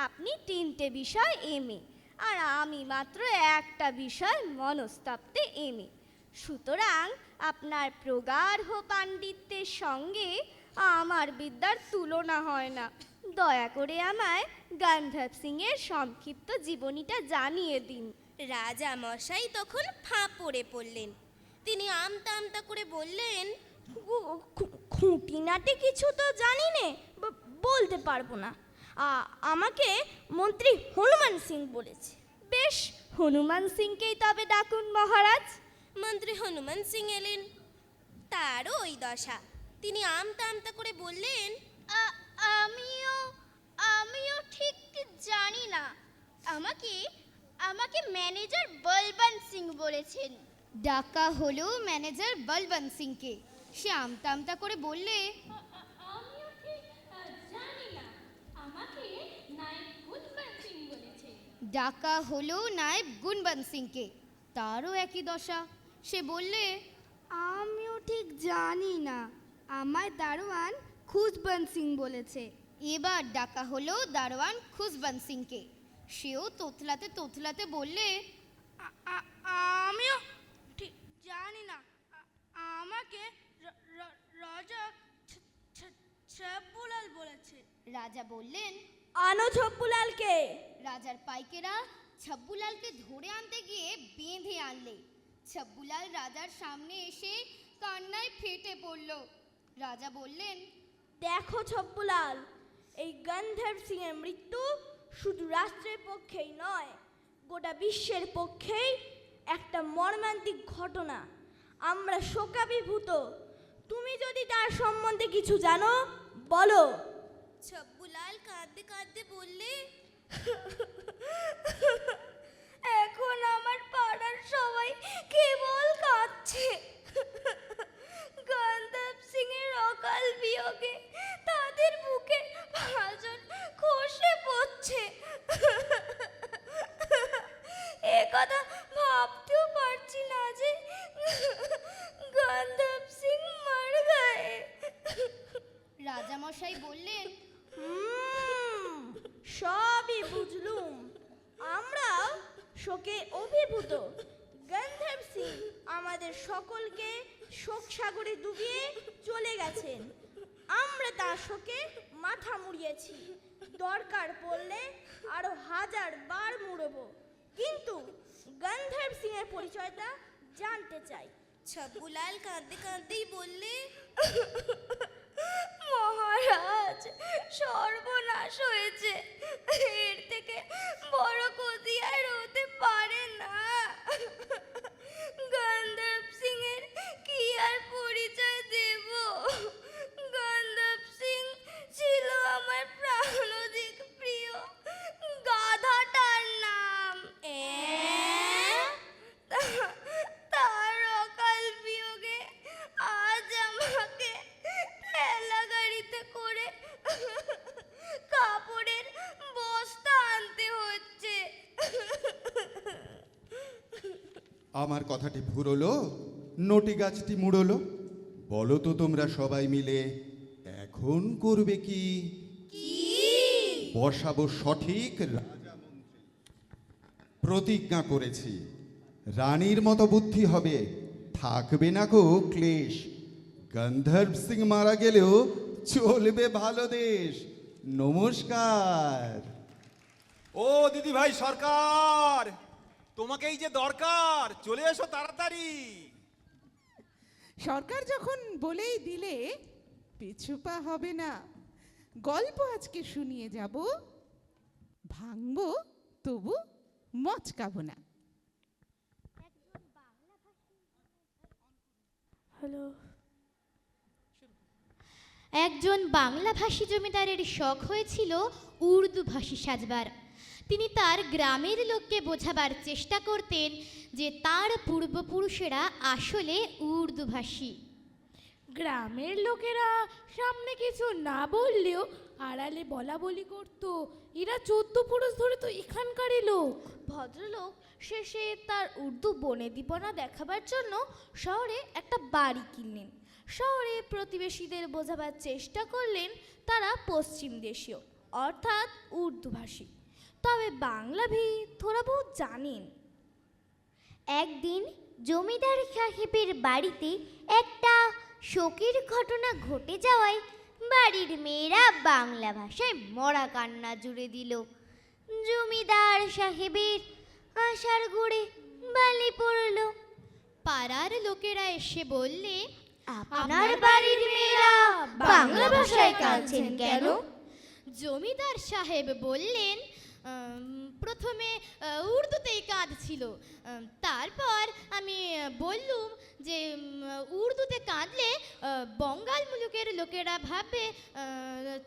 আপনি 3টে বিষয় এমএ, আর আমি মাত্র একটা বিষয় মনস্তাত্ত্বে এমএ। সুতরাং আপনার প্রগাঢ় পাণ্ডিত্যের সঙ্গে আমার বিদ্যার তুলনা হয় না। দয়া করে আমায় গন্ধর্ব সিং এর সংক্ষিপ্ত জীবনীটা জানিয়ে দিন। রাজামশাই তখন ফাঁপড়ে পড়লেন। তিনি আমতা আমতা করে বললেন, খুঁটিনাটি কিছু তো জানি নে, বলতে পারবো না। আমাকে মন্ত্রী হনুমান সিং বলেছে। বেশ, হনুমান সিংকেই তবে ডাকুন মহারাজ। মন্ত্রী হনুমান সিং এলেন। তারও ওই দশা। তিনি আমতা আমতা করে বললেন, আমিও ঠিক জানি না। আমাকে ম্যানেজার বলবন্ত সিং বলেছেন। ডাকা হলো ম্যানেজার বলবন্ত সিংকে। সে আমতা আমতা করে বললে, আমিও ঠিক জানি না। আমাকে নায়েব গুণবন্ত সিং বলেছে। ডাকা হলো নায়েব গুণবন্ত সিংকে। তারও একই দশা। সে বললে, আমিও ঠিক জানি না। আমার দারোয়ান খুশবন্ত সিং বলেছে। এবার ডাকা হলো দারোয়ান খুশবন্ত সিংকে। সেও তোতলাতে তোতলাতে বললে, আমিও ঠিক জানি না। আমাকে রাজা ছব্বুলাল বলেছে। রাজা বললেন, আনো ছব্বুলালকে। রাজার পাইকেরা ছব্বুলালকে ধরে আনতে গিয়ে বেঁধে আনলে। ছব্বুলাল রাজার সামনে এসে কান্নায় ফেটে পড়ল। রাজা বললেন, দেখো ছব্বুলাল, এই গন্ধর্ব সিং এর মৃত্যু শুধু রাষ্ট্রের পক্ষেই নয়, গোটা বিশ্বের পক্ষেই একটা মর্মান্তিক ঘটনা। আমরা শোকাভিভূত। তুমি যদি তার সম্বন্ধে কিছু জানো বলো। ছব্বুলাল কাঁদতে কাঁদতে বললে, এখন আমার পাড়ার সবাই কেবল কাঁদছে। গন্ধর্ব সিং এর অকাল বিয়োগে তাদের বুকে ভাজন খসে পড়ছে। এ কথা ভাবতেও পারছি না যে গন্ধর্ব সিং মার গায়ে। রাজামশাই বললেন, সবই বুঝলুম। আমরাও শোকে অভিভূত। গন্ধর্ব সিং আমাদের সকলকে শোক সাগরে ডুবিয়ে চলে গেছেন। আমরা তার শোকে মাথা মুড়িয়েছি। দরকার পড়লে আরো 1000 বার মুড়ব, কিন্তু গন্ধর্ব সিং এর পরিচয়টা জানতে চাই। ছব্বুলাল কাঁদতে কাঁদতেই বললে, মহারাজ, সর্বনাশ হয়েছে। এর থেকে বড় ক্ষতি আর হতে পারে না। গন্ধর্ব সিং এর কি আর পরিচয় দেব? গন্ধর্ব সিং ছিল আমার প্রাণোদিক প্রিয় গাধাটার নাম। তার অকাল বিয়োগে আজ আমাকে ঠেলা গাড়িতে করে কাপড়ের বস্তা আনতে হচ্ছে। আমার কথাটি ফুরলো, নটি গাছটি মুড়লো। বলো তো তোমরা সবাই মিলে এখন করবে কি? বসাবো সঠিক রাজা মন্ত্রী। প্রতিজ্ঞা করেছি, রানীর মতো বুদ্ধি হবে, থাকবে না গো ক্লেশ। গন্ধর্ব সিং মারা গেলেও চলবে ভালো দেশ। নমস্কার। ও দিদি ভাই সরকার, তোমাকেই যে দরকার, চলে এসো তাড়াতাড়ি। সরকার যখন বলেই দিলে, পিছুপা হবে না। গল্প আজকে শুনিয়ে যাব, ভাঙবো তবু মচকাবো না। হ্যালো। একজন বাংলাভাষী জমিদারের শখ হয়েছিল উর্দু ভাষী সাজবার। তিনি তার গ্রামের লোককে বোঝাবার চেষ্টা করতেন যে তার পূর্বপুরুষেরা আসলে উর্দু ভাষী। গ্রামের লোকেরা সামনে কিছু না বললেও আড়ালে বলা বলি করতো, এরা 14 পুরুষ ধরে তো এখানকারই লোক। ভদ্রলোক শেষে তার উর্দু বনেদিপনা দেখাবার জন্য শহরে একটা বাড়ি কিনলেন। শহরে প্রতিবেশীদের বোঝাবার চেষ্টা করলেন তারা পশ্চিম দেশীয়, অর্থাৎ উর্দু ভাষী, তবে বাংলা ভি থোড়া বহুত জানেন। একদিন জমিদার সাহেবের বাড়িতে একটা শোকের ঘটনা ঘটে যাওয়ায় বাড়ির মেয়েরা বাংলা ভাষায় মরা কান্না জুড়ে দিল। জমিদার সাহেবের আশার গোড়ে বালি পড়ল। পাড়ার লোকেরা এসে বললে, আপনার বাড়ির মেয়েরা বাংলা ভাষায় কাঁদছেন কেন? জমিদার সাহেব বললেন প্রথমে উর্দুতেই কাঁদছিল, তারপর আমি বললুম যে উর্দুতে কাঁদলে বঙ্গাল মুলুকের লোকেরা ভাববে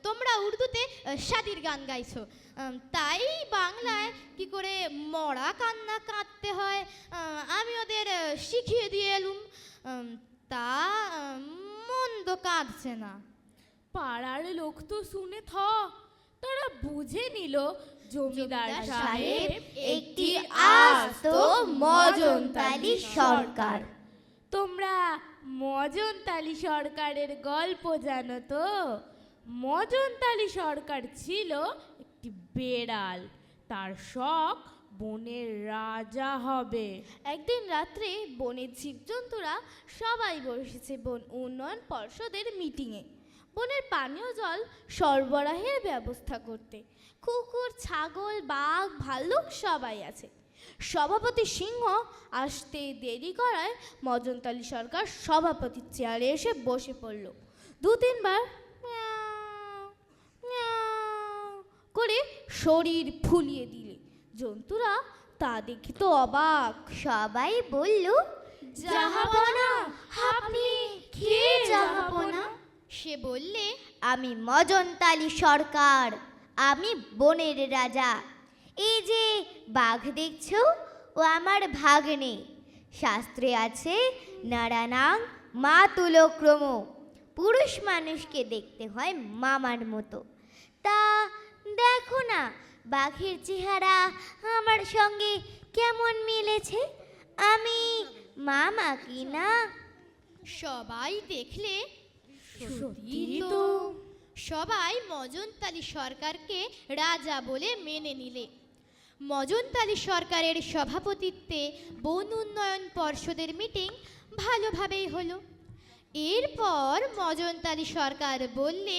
তোমরা উর্দুতে শাদির গান গাইছো, তাই বাংলায় কি করে মরা কান্না কাঁদতে হয় আমি ওদের শিখিয়ে দিয়ে এলুম। তা মন্দ কাঁদছে না। পাড়ার লোক তো শুনে তারা বুঝে নিল জমিদার সাহেব সাহেব একটি আস্ত মজনতালি সরকার। তোমরা মজনতালি সরকারের গল্প জানো তো? মজনতালি সরকার ছিল একটি বেড়াল, তার শখ বনের রাজা হবে। একদিন রাত্রে বনের জীবজন্তুরা সবাই বসেছে বন উন্নয়ন পর্ষদের মিটিংয়ে বনের পানীয় জল সরবরাহের ব্যবস্থা করতে। কুকুর, ছাগল, বাঘ, ভাল্লুক সবাই আছে। সভাপতি সিংহ আসতে দেরি করায় মজনতালি সরকার সভাপতির চেয়ারে এসে বসে পড়ল। 2-3 করে শরীর ফুলিয়ে দিলে জন্তুরা তা দেখে তো অবাক। সবাই বলল, জাহাপনা, আপনি কে জাহাপনা? সে বললে, আমি মজনতালি সরকার, আমি বনের রাজা। এই যে বাঘ দেখছো ও আমার ভাগ্নে। শাস্ত্রে আছে নারানাং মাতুলক্রম, পুরুষ মানুষকে দেখতে হয় মামার মতো। তা দেখো না বাঘের চেহারা আমার সঙ্গে কেমন মিলেছে, আমি মামা কি না? সবাই দেখলে সত্যি তো। সবাই মজনতালি সরকারকে রাজা বলে মেনে নিলে। মজনতালি সরকারের সভাপতিত্বে বন উন্নয়ন পর্ষদের মিটিং ভালোভাবেই হলো। এরপর মজনতালি সরকার বললে,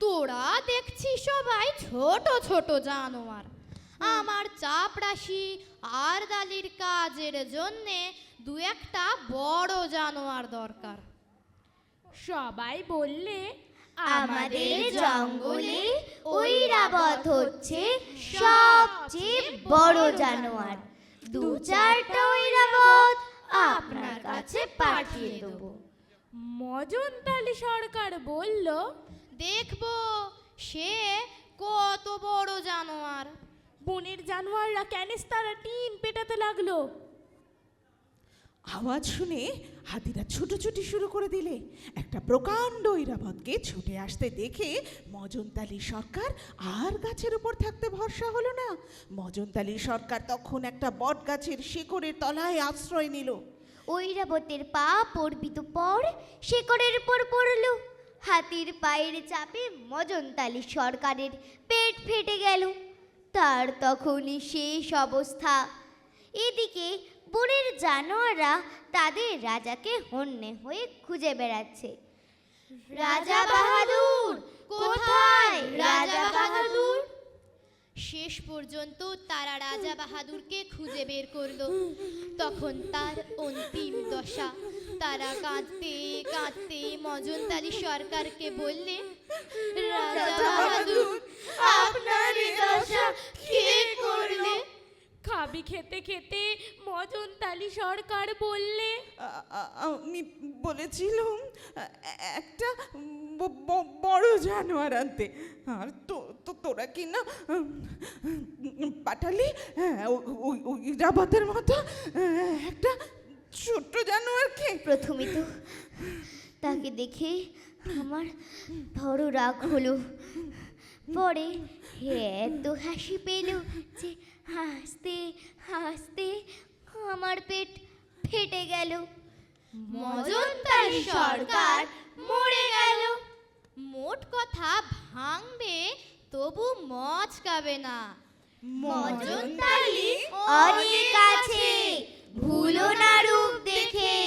তোরা দেখছি সবাই ছোট ছোট জানোয়ার, আমার চাপরাশি আর দালির কাজের জন্যে 2-1টা বড় জানোয়ার দরকার। সবাই বললে, আমাদের জঙ্গলে ঐরাবত হচ্ছে সবচেয়ে বড় জানোয়ার। 2-4টা ঐরাবত আপনার কাছে পাঠিয়ে দেবো। মজনতালি সরকার বলল, দেখবো সে কত বড় জানোয়ার। বনের জানোয়াররা ক্যানিস্তারা টিন পেটাতে লাগলো। আওয়াজ শুনে হাতিরা ছুটোছুটি শুরু করে দিলে। একটা প্রকাণ্ড ঐরাবতকে ছুটে আসতে দেখে মজনতালি সরকার আর গাছের উপর থাকতে ভরসা হলো না। মজনতালি সরকার তখন একটা বট গাছের শিকড়ের তলায় আশ্রয় নিল। ঐরাবতের পা পড়বি তো পর শিকড়ের উপর পড়লো। হাতির পায়ের চাপে মজনতালি সরকারের পেট ফেটে গেল। তার তখনই শেষ অবস্থা। এদিকে বনের জানোয়াররা তাদের রাজাকে হন্যে হয়ে খুঁজে বেড়াচ্ছে। রাজা বাহাদুর কোথায়? রাজা বাহাদুর। শেষ পর্যন্ত তারা রাজা বাহাদুরকে খুঁজে বের করলো। তখন তার অন্তিম দশা। তারা কাঁদতে কাঁদতে মজনতালি সরকারকে বললে, রাজা বাহাদুর আপনার এই দশা কে করলে? খাবি খেতে খেতে মজনতালি সরকার বললে, আমি বলেছিলাম একটা বড় জানোয়ার আনতে, আর তোরা কি না পাঠালি ওই রাবাতের মতো একটা ছোট্ট জানোয়ারকে। প্রথমে তো তাকে দেখে আমার বড় রাগ হলো, পরে এত হাসি পেল যে হাসতে হাসতে আমার পেট ফেটে গেল। মজনতালি সরকার মরে গেল। মোট কথা ভাঙবে তবু মচকাবে না। মজনতালি অনেক আছে, ভুলো না রূপ দেখে।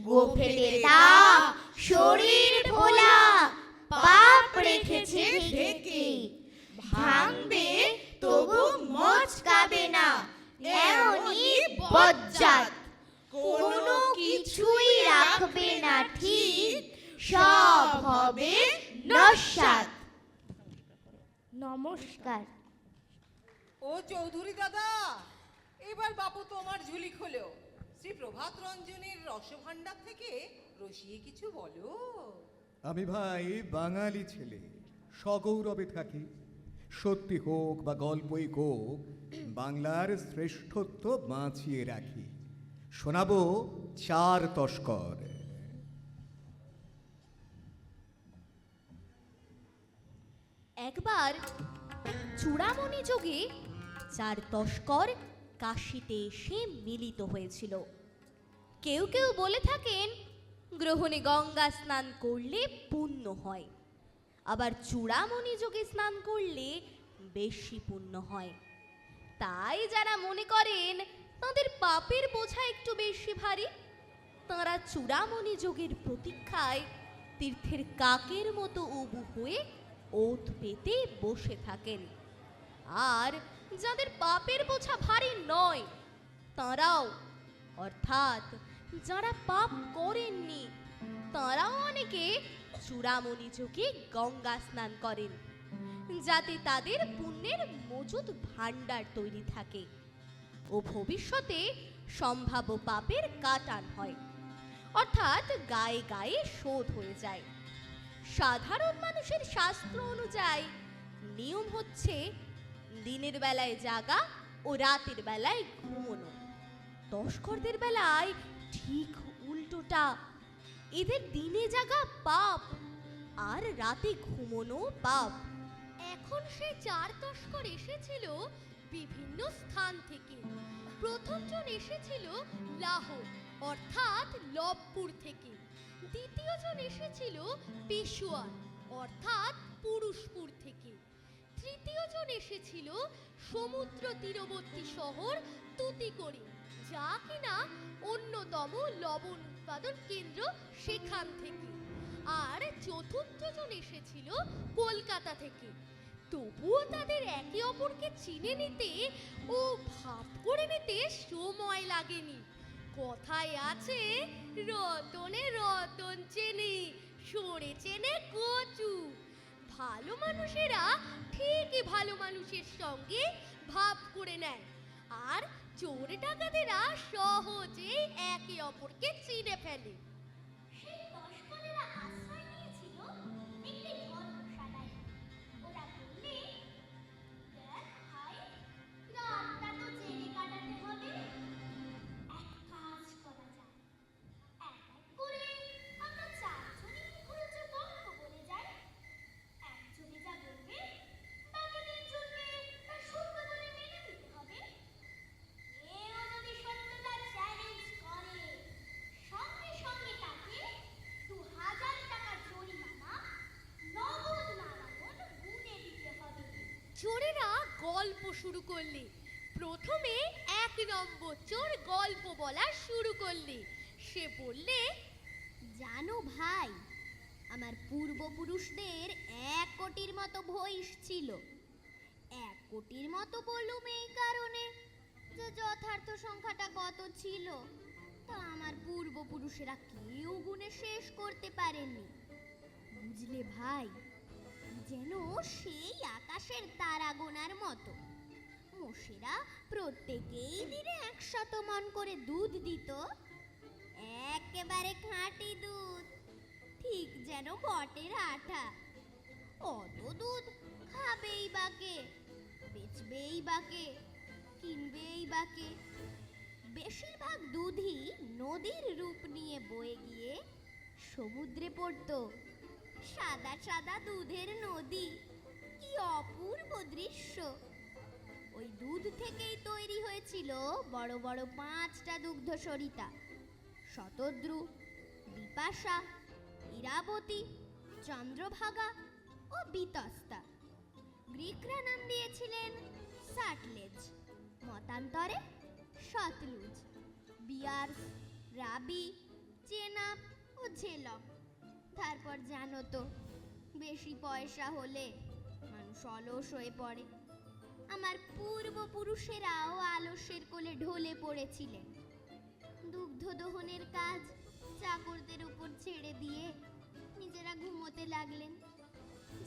গোফেটে দাগ, শরীর ভোলা, পাপ রেখেছে ঢেকে। ভাঙবে তবু মচকাবে না, এমনই বজ্জাত। কোনো কিছুই রাখবে না ঠিক, সব হবে নস্যাৎ। নমস্কার। ও চৌধুরী দাদা, এবার বাপু তোমার ঝুলি খোলো। শ্রী প্রভাত রঞ্জনের রসভাণ্ডার থেকে রসিয়ে কিছু বলো। আমি ভাই বাঙালি ছেলে, সগৌরবে থাকি। সত্যি হোক বা গল্পই হোক, বাংলার শ্রেষ্ঠত্ব বাঁচিয়ে রাখি। শোনাবো চার তস্কর। একবার চূড়ামণি যোগে চার তস্কর কাশীতে এসে মিলিত হয়েছিল। কেউ কেউ বলে থাকেন গ্রহণে গঙ্গা স্নান করলে পুণ্য হয়, আবার চূড়ামণি যোগে স্নান করলে বেশি পুণ্য হয়। তাই যারা মনে করেন তাদের পাপের বোঝা একটু বেশি ভারী, তাঁরা চূড়ামণি যোগের প্রতীক্ষায় তীর্থের কাকের মতো উবু হয়ে ওত পেতে বসে থাকেন। আর যাদের পাপের বোঝা ভারী নয়, তাঁরাও অর্থাৎ যারা পাপ করেননি, তাঁরাও অনেকে চূড়ামণি যোগে গঙ্গা স্নান করেন, যাতে তাদের পুণ্যের মজুদ ভাণ্ডার তৈরি থাকে ও ভবিষ্যতে সম্ভাব্য পাপের কাটান হয়, অর্থাৎ গায়ে গায়ে শোধ হয়ে যায়। সাধারণ মানুষের শাস্ত্র অনুযায়ী নিয়ম হচ্ছে দিনের বেলায় জাগা ও রাতের বেলায় ঘুমোনো। তস্করদের বেলায় ঠিক উল্টোটা, এদের দিনে জাগা পাপ আর রাতে ঘুমোনো পাপ। এখন সে চার তস্কর এসেছিল বিভিন্ন স্থান থেকে। প্রথমজন এসেছিল লাহোর অর্থাৎ লবপুর থেকে, দ্বিতীয়জন এসেছিল পেশোয়ার অর্থাৎ পুরুষপুর থেকে, তৃতীয়জন এসেছিল সমুদ্র তীরবর্তী শহর তুতিকোরিন, যা কিনা অন্যতম লবণ উৎপাদন কেন্দ্র সেখান থেকে, আর চতুর্থজন এসেছিল কলকাতা থেকে। তবুও তাদের একে অপরকে চিনে নিতে ও ভাব করে নিতে সময় লাগেনি। কথায় আছে রতনে রতন চেনে, সরে চেনে কচু। ভালো মানুষেরা ঠিকই ভালো মানুষের সঙ্গে ভাব করে নেয়, আর চোর ডাকাতেরা সহজেই একে অপরকে চিনে ফেলে। সেই তস্করেরা আশ্রয় নিয়েছিল একটি ধর্মশালায়। ওরা বললে, দেখ ভাই, রাতটা তো জেলে কাটাতে হবে। এক কাজ করা যায়, এক এক করে আমরা চারজনই মুখরোচক গল্প বলে যাই। একজনে যা বলবে, বাকি তিনজনকে তা সত্য বলে মেনে নিতে হবে। কেউ যদি সত্যতা চ্যালেঞ্জ করে, সঙ্গে সঙ্গে তাকে 2000 টাকা জরিমানা, নগদ নারায়ণ গুনে দিতে হবে। চোরেরা গল্প শুরু করলে। প্রথমে এক নম্বর চোর গল্প বলা শুরু করলে। সে বললে, জানো ভাই, আমার পূর্বপুরুষদের 1 কোটির মতো ভৈষ ছিল। 1 কোটির মতো বললুম এই কারণে যে যথার্থ সংখ্যাটা কত ছিল তা আমার পূর্বপুরুষেরা কেউ গুণে শেষ করতে পারেননি। বুঝলে ভাই, যেন সেই আকাশের তারা গোনার মতো। মোষেরা প্রত্যেকেই দিনে 100 মণ করে দুধ দিত, একেবারে খাঁটি দুধ, ঠিক যেন বটের আঠা। অত দুধ খাবেই বাকে, বেচবেই বাকে, কিনবেই বাকে। বেশিরভাগ দুধই নদীর রূপ নিয়ে বয়ে গিয়ে সমুদ্রে পড়তো। সাদা সাদা দুধের নদী, কি অপূর্ব দৃশ্য! ওই দুধ থেকেই তৈরি হয়েছিল বড় বড় 5টা দুগ্ধ সরিতা: শতদ্রু, বিপাশা, ইরাবতী, চন্দ্রভাগা ও বিতস্তা। গ্রিকরা নাম দিয়েছিলেন সাটলেজ, মতান্তরে সতলুজ, বিয়ার্স, রাবি, চেনাব ও ঝেলম। তারপর জানো তো, বেশি পয়সা হলে মানুষ অলস হয়ে পড়ে। আমার পূর্বপুরুষেরাও আলস্যের কোলে ঢলে পড়েছিলেন। দুগ্ধ দহনের কাজ চাকরদের উপর ছেড়ে দিয়ে করতে লাগলেন।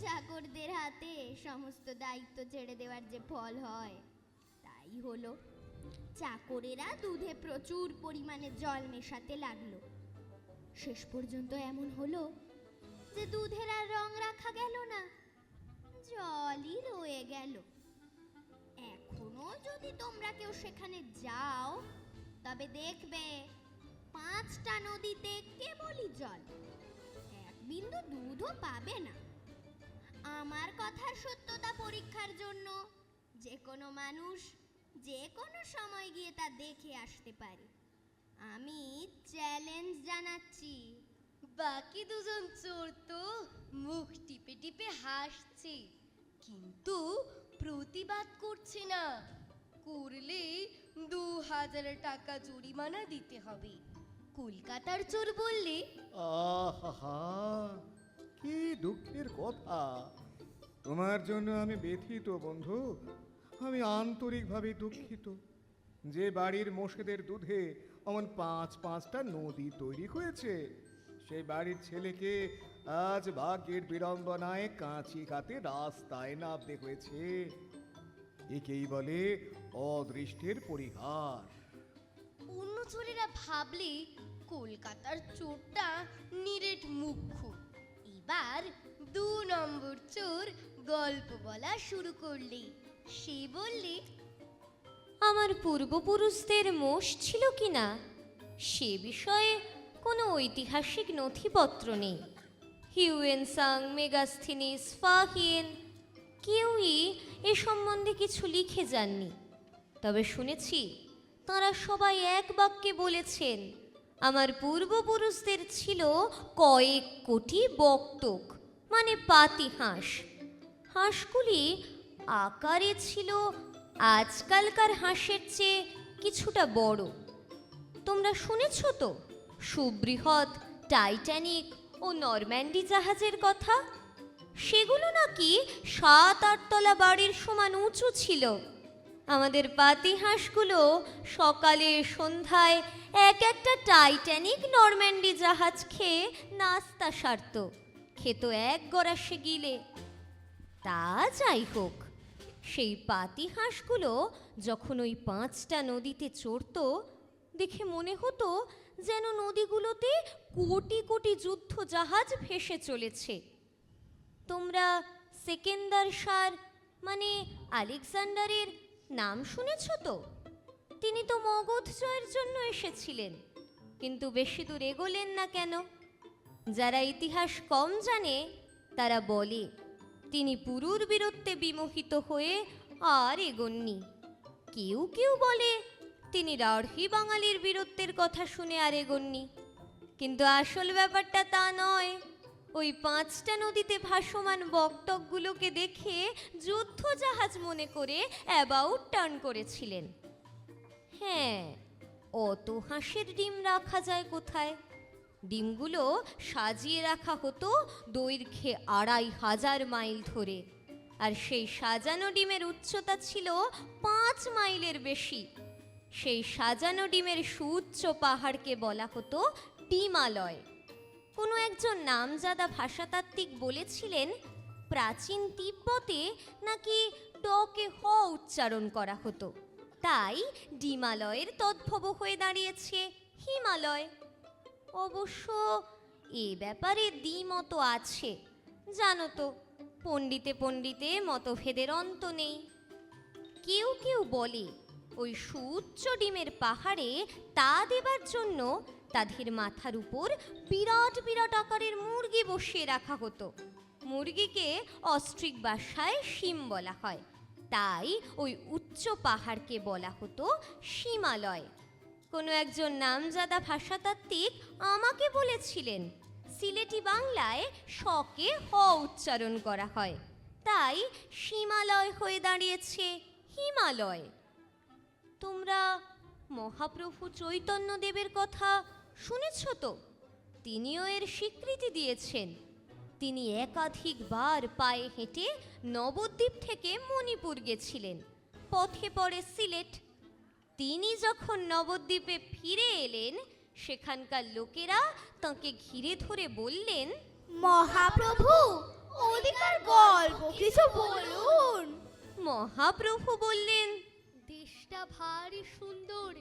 চাকরদের হাতে সমস্ত দায়িত্ব ছেড়ে দেওয়ার যে ফল হয় তাই হলো। চাকরেরা দুধে প্রচুর পরিমাণে জল মেশাতে লাগলো। শেষ পর্যন্ত এমন হলো যে দুধের আর রং রাখা গেল না, জলই রয়ে গেল। এখনো যদি তোমরা কেউ সেখানে যাও তবে দেখবে 5টা নদীতে কেবলই জল, এক বিন্দু দুধও পাবে না। আমার কথার সত্যতা পরীক্ষার জন্য যে কোনো মানুষ যে কোনো সময় গিয়ে তা দেখে আসতে পারে। আমি চ্যালেঞ্জ জানাচ্ছি। বাকি দুজন চোর তো মুখ টিপে টিপে হাসছে, কিন্তু প্রতিবাদ করছে না। করলে 2000 টাকা জরিমানা দিতে হবে। কলকাতার চোর বললে, আহা, কি দুঃখের কথা। তোমার জন্য আমি ব্যথিত বন্ধু, আমি আন্তরিকভাবে দুঃখিত। যে বাড়ির মোষেদের দুধে অমন 5-5টা নদী তৈরি হয়েছে, সেই বাড়ির ছেলেকে আজ ভাগ্যের বিড়ম্বনায় কাঁচি কাতে রাস্তায় নামতে হয়েছে। একেই বলে অদৃষ্টের পরিহার। অন্য চোরেরা ভাবলে কলকাতার চোরটা নিরেট মুখ্য। এবার 2 নম্বর চোর গল্প বলা শুরু করলে। সে বললে, আমার পূর্বপুরুষদের মোষ ছিল কিনা সে বিষয়ে কোনো ঐতিহাসিক নথিপত্র নেই। হিউয়েনসাং, মেগাস্থিনিস, ফাহিয়েন কেউই এ সম্বন্ধে কিছু লিখে যাননি। তবে শুনেছি তাঁরা সবাই এক বাক্যে বলেছেন আমার পূর্বপুরুষদের ছিল কয়েক কোটি বক্তক, মানে পাতি হাঁস। হাঁসগুলি আকারে ছিল আজকালকার হাঁসের চেয়ে কিছুটা বড়। তোমরা শুনেছ তো সুবৃহৎ টাইটানিক ও নরম্যান্ডি জাহাজের কথা? সেগুলো নাকি 7-8 তলা বাড়ির সমান উঁচু ছিল। আমাদের পাতি হাঁসগুলো সকালে সন্ধ্যায় একটা টাইটানিক নরম্যান্ডি জাহাজ খেয়ে নাস্তা সারত, খেত 1 গরাসে গিলে। তা যাই হোক, সেই পাতি হাঁসগুলো যখন ওই 5টা নদীতে চড়ত, দেখে মনে হতো যেন নদীগুলোতে কোটি কোটি যুদ্ধ জাহাজ ভেসে চলেছে। তোমরা সেকেন্দার শাহ মানে আলেকজান্ডারের নাম শুনেছ তো? তিনি তো মগধ জয়ের জন্য এসেছিলেন, কিন্তু বেশি দূর এগোলেন না কেন? যারা ইতিহাস কম জানে তারা বলে তিনি পুরুর বীরত্বে বিমোহিত হয়ে আর এগোননি। কেউ কেউ বলে তিনি রাঢ়ী বাঙালির বীরত্বের কথা শুনে আর এগোননি। কিন্তু আসল ব্যাপারটা তা নয়। ওই 5টা নদীতে ভাসমান বকটকগুলোকে দেখে যুদ্ধ জাহাজ মনে করে অ্যাবাউট টার্ন করেছিলেন। হ্যাঁ, অত হাঁসের ডিম রাখা যায় কোথায়? ডিমগুলো সাজিয়ে রাখা হতো দৈর্ঘ্যে 2500 মাইল ধরে, আর সেই সাজানো ডিমের উচ্চতা ছিল 5 মাইলের বেশি। সেই সাজানো ডিমের সুউচ্চ পাহাড়কে বলা হতো ডিমালয়। কোনো একজন নামজাদা ভাষাতাত্ত্বিক বলেছিলেন প্রাচীন তিব্বতে নাকি ডকে হ উচ্চারণ করা হতো, তাই ডিমালয়ের তদ্ভব হয়ে দাঁড়িয়েছে হিমালয়। অবশ্য এ ব্যাপারে দ্বিমত আছে, জানো তো, পণ্ডিতে পণ্ডিতে মতভেদের অন্ত নেই। কেউ কেউ বলে ওই সুউচ্চ ডিমের পাহাড়ে তা দেবার জন্য তাদের মাথার উপর বিরাট বিরাট আকারের মুরগি বসিয়ে রাখা হতো। মুরগিকে অস্ট্রিক ভাষায় শিম বলা হয়, তাই ওই উচ্চ পাহাড়কে বলা হতো হিমালয়। কোনো একজন নামজাদা ভাষাতাত্ত্বিক আমাকে বলেছিলেন সিলেটি বাংলায় শকে হ উচ্চারণ করা হয়, তাই হিমালয় হয়ে দাঁড়িয়েছে হিমালয়। তোমরা মহাপ্রভু চৈতন্যদেবের কথা শুনেছ তো? তিনিও এর স্বীকৃতি দিয়েছেন। তিনি একাধিকবার পায়ে হেঁটে নবদ্বীপ থেকে মণিপুর গেছিলেন, পথে পড়ে সিলেট। তিনি যখন নবদ্বীপে ফিরে এলেন, সেখানকার লোকেরা তাঁকে ঘিরে ধরে বললেন, মহাপ্রভু, ওদিকার গল্প কিছু বলুন। মহাপ্রভু বললেন, দেশটা ভারী সুন্দর।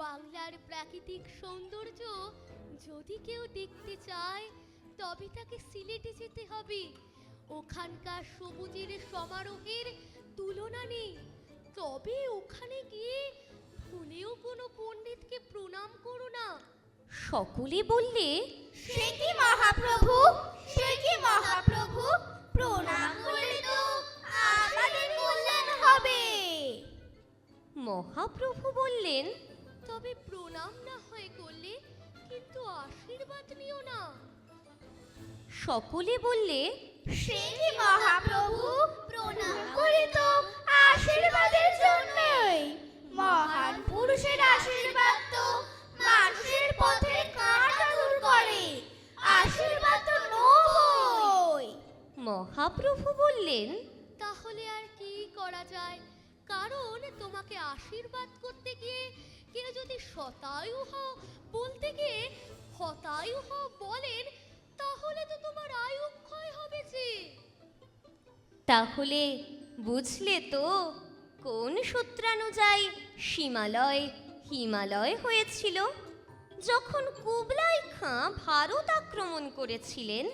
বাংলার প্রাকৃতিক সৌন্দর্য যদি কেউ দেখতে চায় তবে তাকে সিলেটে যেতে হবে। ওখানকার সবুজের সমারোহের তুলনা নেই। তবে ওখানে গিয়ে ভুলেও কোনো পণ্ডিতকে প্রণাম করো না। সকলে বললে, সে কি মহাপ্রভু, সে কি মহাপ্রভু, প্রণাম করলে তো আমাদের কল্যাণ হবে। মহাপ্রভু বললেন, তবে প্রণাম না হয় করলে কিন্তু আশীর্বাদ নিও না। সকলে বললে, সে কি মহাপ্রভু, প্রণাম করি তো আশীর্বাদের জন্যই। মহান পুরুষের আশীর্বাদ তো মানুষের পথে কাঁটা দূর করে, আশীর্বাদ তো নয়। মহাপ্রভু বললেন, তাহলে আর কি করা যায়? কারণ তোমাকে আশীর্বাদ করতে গিয়ে কেউ যদি শতায়ু হও বলতে গিয়ে হতায়ু হও বলেন, তাহলে তো তোমার আয়ু ক্ষয় হবে যে। তাহলে বুঝলে তো কোন সূত্রানুযায়ী হিমালয় হয়েছিল? যখন কুবলাই খাঁ ভারত আক্রমণ করেছিলেন,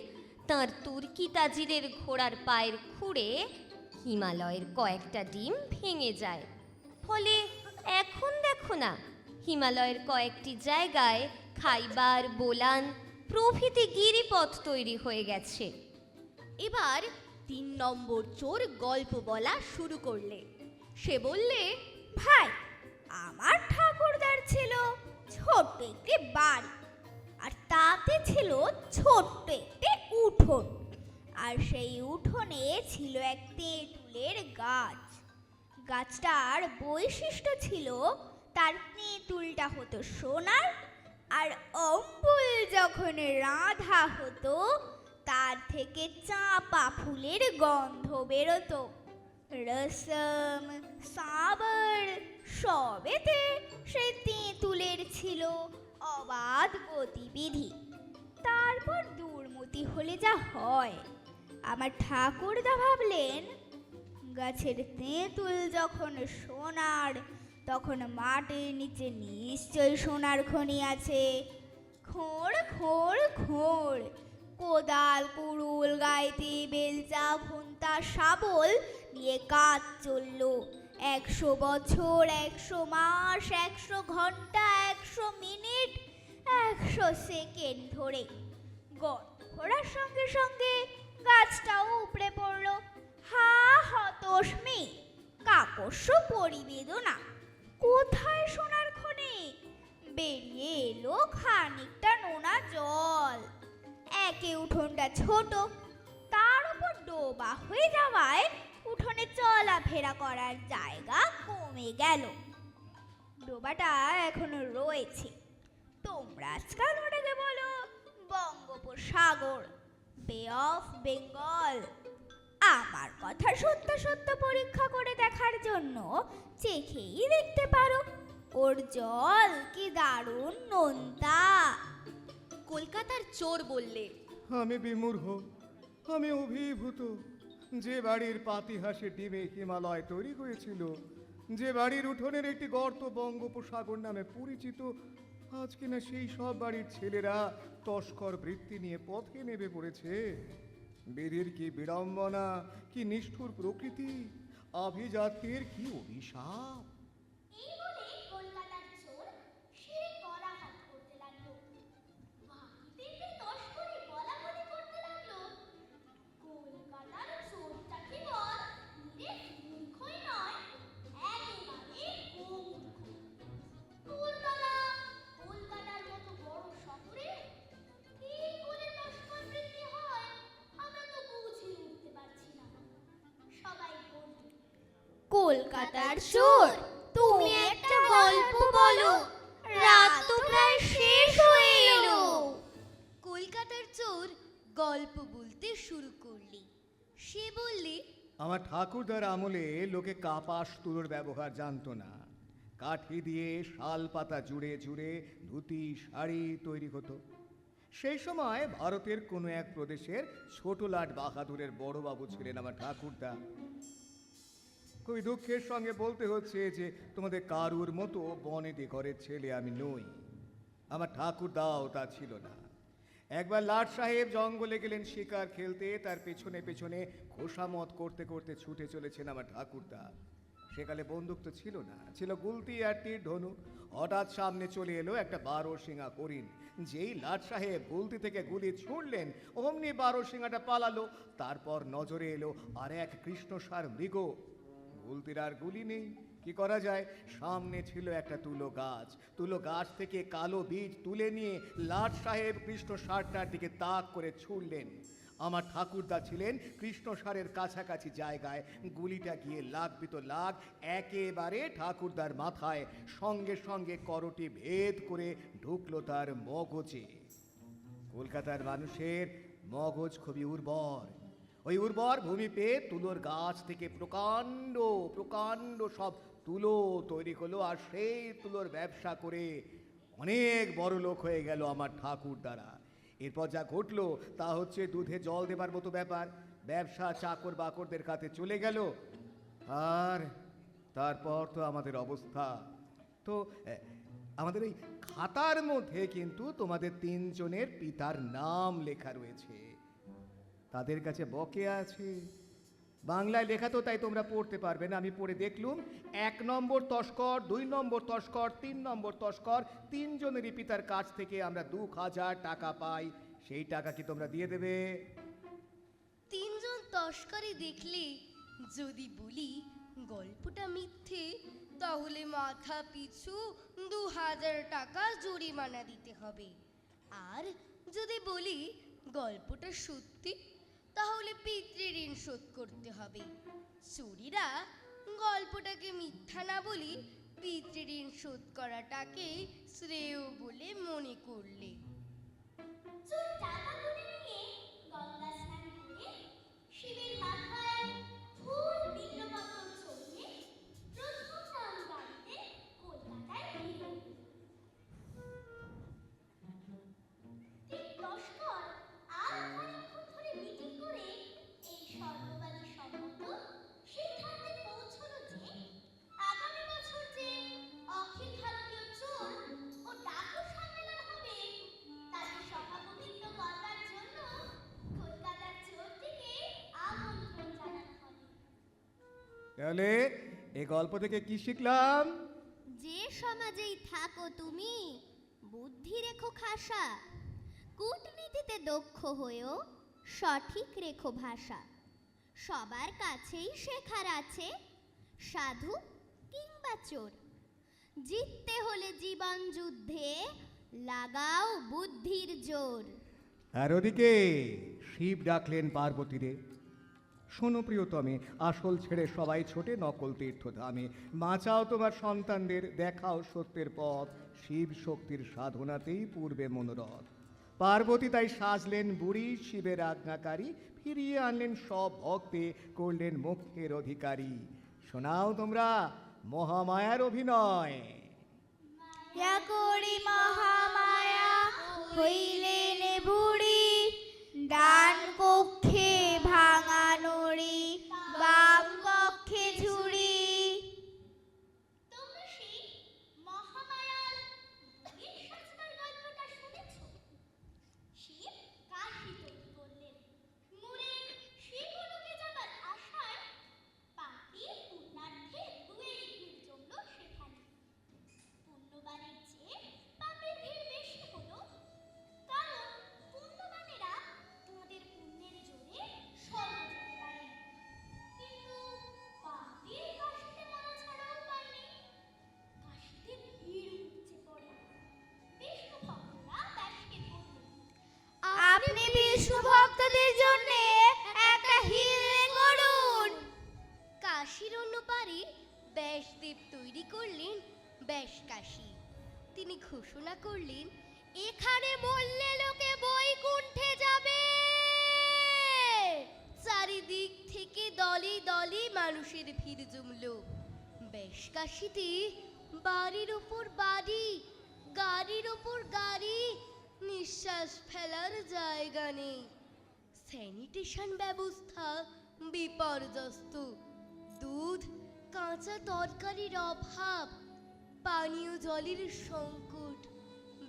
তার তুর্কি তাজিরের ঘোড়ার পায়ের খুঁড়ে হিমালয়ের কয়েকটা ডিম ভেঙে যায়। ফলে এখন দেখো না, হিমালয়ের কয়েকটি জায়গায় খাইবার, বোলান প্রভৃতি গিরিপথ তৈরি হয়ে গেছে। এবার 3 নম্বর চোর গল্প বলা শুরু করলে। সে বললে, ভাই, আমার ঠাকুরদার ছিল ছোট্ট একটি বাড়ি, আর তাতে ছিল ছোট্ট একটি উঠোন, আর সেই উঠোনে ছিল এক তেঁতুলের গাছ। গাছটার বৈশিষ্ট্য ছিল তার তেঁতুলটা হতো সোনার, আর অম্বুল যখন রাধা হতো তার থেকে চাঁপা ফুলের গন্ধ বেরোতো। রসম, সাবর সবেতে সেই তেঁতুলের ছিল অবাধ গতিবিধি। তারপর দুর্মতি হলে যা হয়, আমার ঠাকুরদা ভাবলেন, গাছের তেঁতুল যখন সোনার, তখন মাটির নিচে নিশ্চয়ই সোনার খনি আছে। খোঁড় খোঁড় খোঁড়, কোদাল, কুড়ুল, গাইতি, বেলচা, খুন্তা, শাবল নিয়ে কাজ চলল 100 বছর, 100 মাস, 100 ঘন্টা, 100 মিনিট, 100 সেকেন্ড ধরে। গর্ত খোঁড়ার সঙ্গে সঙ্গে গাছটাও উপড়ে পড়ল। হা হতস্মি, কাকস্য পরিবেদনা। কোথায় সোনার খনি? বেরিয়ে এলো খানিকটা নোনা জল। একে উঠোনটা ছোট, তার উপর ডোবা হয়ে যাওয়ায় উঠোনে চলাফেরা করার জায়গা কমে গেল। ডোবাটা এখনো রয়েছে। তোমরা আজকাল ওটাকে বলো বঙ্গোপসাগর, বে অফ বেঙ্গল। আমার কথা সত্য পরীক্ষা করে দেখার জন্য চেখেই দেখতে পারো, ওর জল কি দারুণ নোনতা। কলকাতার চোর বললে, আমি বিমূঢ়, আমি অভিভূত। যে বাড়ির পাতিহাসে ডিমে হিমালয় তৈরি হয়েছিল, যে বাড়ির উঠোনের একটি গর্ত বঙ্গোপসাগর নামে পরিচিত, আজ কিনা সেই সব বাড়ির ছেলেরা তস্কর বৃত্তি নিয়ে পথে নেমে পড়েছে। বেদের কি বিড়ম্বনা, কি নিষ্ঠুর প্রকৃতি, আভিজাত্যের কি অভিশাপ। এই বলে কলকাতার চোর শিরে গলা হাত করতে লাগলো। বাকিদেরকে তস্করি বলাবলি করতে লাগলো। কলকাতার চোরটা কেবল নিরেট মূর্খই নয়, একেবারে গোমূর্খ। কলকাতার মতো বড় শহরে কি করে তস্কর বৃত্তি হয় আমরা তো বুঝে উঠতে পারছি না। সবাই বলল, কলকাতার চোর, তুমি একটা গল্প বলো, রাত তো প্রায় শেষ হয়ে এলো। কলকাতার চোর গল্প বলতে শুরু করলি। সে বললে, আমার ঠাকুরদার আমলে লোকে কাপাস তুলোর ব্যবহার জানতো না। কাঠি দিয়ে শাল পাতা জুড়ে জুড়ে ধুতি, শাড়ি তৈরি হতো। সেই সময় ভারতের কোনো এক প্রদেশের ছোট লাট বাহাদুরের বড়বাবু ছিলেন আমার ঠাকুরদা। খুবই দুঃখের সঙ্গে বলতে হচ্ছে যে তোমাদের কারুর মতো বনেদি ঘরের ছেলে আমি নই। আমার ঠাকুরদাও তা ছিল না। একবার লাট সাহেব জঙ্গলে গেলেন শিকার খেলতে, তার পেছনে পেছনে খোসামত করতে করতে ছুটে চলেছেন আমার ঠাকুরদা। সেকালে বন্দুক তো ছিল না, ছিল গুলতি আর তীর ধনুক। হঠাৎ সামনে চলে এলো একটা 12 শিঙা হরিণ। যেই লাট সাহেব গুলতি থেকে গুলি ছুঁড়লেন, অমনি 12 শিঙাটা পালালো। তারপর নজরে এলো আর এক কৃষ্ণসার মৃগ। গুলতির আর গুলি নেই, কি করা যায়? সামনে ছিল একটা তুলো গাছ। তুলো গাছ থেকে কালো বীজ তুলে নিয়ে লাট সাহেব কৃষ্ণসারটার দিকে তাক করে ছুড়লেন। আমার ঠাকুরদা ছিলেন কৃষ্ণসারের কাছাকাছি জায়গায়। গুলিটা গিয়ে লাগবে তো লাগ, একেবারে ঠাকুরদার মাথায়। সঙ্গে সঙ্গে করটি ভেদ করে ঢুকলো তার মগজে। কলকাতার মানুষের মগজ খুবই উর্বর। ওই উর্বর ভূমি পেয়ে তুলোর গাছ থেকে প্রকাণ্ড প্রকাণ্ড সব তুলো তৈরি করলো, আর সেই তুলোর ব্যবসা করে অনেক বড় লোক হয়ে গেল আমার ঠাকুর দ্বারা। এরপর যা ঘটলো তা হচ্ছে দুধে জল দেবার মতো ব্যাপার। ব্যবসা চাকর বাকরদের কাছে চলে গেল, আর তারপর তো আমাদের অবস্থা। তো আমাদের এই খাতার মধ্যে কিন্তু তোমাদের 3 জনের পিতার নাম লেখা রয়েছে। তাদের কাছে বকেয়া আছে। বাংলায় লেখা তো, তাই তোমরা পড়তে পারবে না। আমি পড়ে দেখলুম, 1 নম্বর তস্কর, 2 নম্বর তস্কর, 3 নম্বর তস্কর, 3 জনেরই পিতার কাছ থেকে আমরা 2000 টাকা পাই। সেই টাকা কি তোমরা দিয়ে দেবে? 3 জন তস্করি দেখলে যদি বলি গল্পটা মিথ্যে, তাহলে মাথা পিছু 2000 টাকা জরিমানা দিতে হবে। আর যদি বলি গল্পটা সত্যি, তাহলে পিতৃঋণ শোধ করতে হবে। চোরেরা গল্পটাকে মিথ্যা না বলি পিতৃঋণ শোধ করাটাকে শ্রেয় বলে মনে করলে। শিবের মাথায় ফুল বিল্লপত্র চড়িয়ে প্রথম নাম গাড়িতে কলকাতায় এলো। তস্কর আর খানিকক্ষণ ধরে মিটিং করে এই সর্ববাদী সম্মত সিদ্ধান্তে পৌঁছলো যে আগামী বছর যে অখিল ভারতীয় চোর ও ডাকু সম্মেলন হবে, তার সভাপতিত্ব করবার জন্য কলকাতার চোরটিকে আমন্ত্রণ জানানো হবে। তাহলে এই গল্প থেকে কি শিখলাম? যে সমাজেই থাকো তুমি, বুদ্ধি রেখো খাসা, কূটনীতিতে দক্ষ হয়েও সঠিক রেখো ভাষা। সবার কাছেই শেখার আছে, সাধু কিংবা চোর। জিততে হলে জীবন যুদ্ধে লাগাও বুদ্ধির জোর। আর ওদিকে শিব ডাকলেন পার্বতীরে, শোনো প্রিয়তমে, আসল ছেড়ে সবাই ছোটে নকল তীর্থধামে। বাঁচাও তোমার সন্তানদের, দেখাও সত্যের পথ, শিব শক্তির সাধনাতেই পূর্বে মনোরথ। পার্বতী তাই সাজলেন বুড়ি, শিবের আজ্ঞাকারী, ফিরিয়ে আনলেন সব ভক্তে, করলেন মোক্ষের অধিকারী। শোনাও তোমরা মহামায়ার অভিনয়। করি মহামায়া হইলেন বুড়ি, ডান কক্ষে ভাঙা নড়ি, বাম কক্ষে ঝুড়ি। তোমরা সেই মহামায়ার বুড়ির সাজবার গল্পটা শুনেছো? শিব কাশী তৈরি করলেন, মুড়ে শিবলোকে যাবার আশায় পাপীর পুণ্যার্থে দুয়ের ভিড় জমল সেখানে। পুণ্যবানের চেয়ে পাপের ভিড় বেশি হলো, কারণ পুণ্যবানেরা তোমাদের পুণ্যের জোরে স্বর্গ যেতে পারে। কিন্তু পাপীর কাশীতে মরা ছাড়া উপায় নেই। কাশীতে ভিড় উপচে পড়ে। বিষ্ণু ভক্তরা ব্যাসকে বললেন, আপনি বিষ্ণু ভক্তদের জন্য একটা হিললে করুন। কাশীর অন্য পারে ব্যাসদেব তৈরি করলেন ব্যাস কাশী। তিনি ঘোষণা করলেন, এখানে বললে লোকে বৈকুণ্ঠে যাবে। চারিদিক থেকে দলে দলে মানুষের ভিড় জমল। ব্যাস কাশীতে বাড়ির উপর বাড়ি, গাড়ির উপর গাড়ি, নিঃশ্বাস ফেলার জায়গা নেই, স্যানিটেশন ব্যবস্থা বিপর্যস্ত, দুধ কাঁচা তরকারির অভাব, পানীয় জলের সংকট,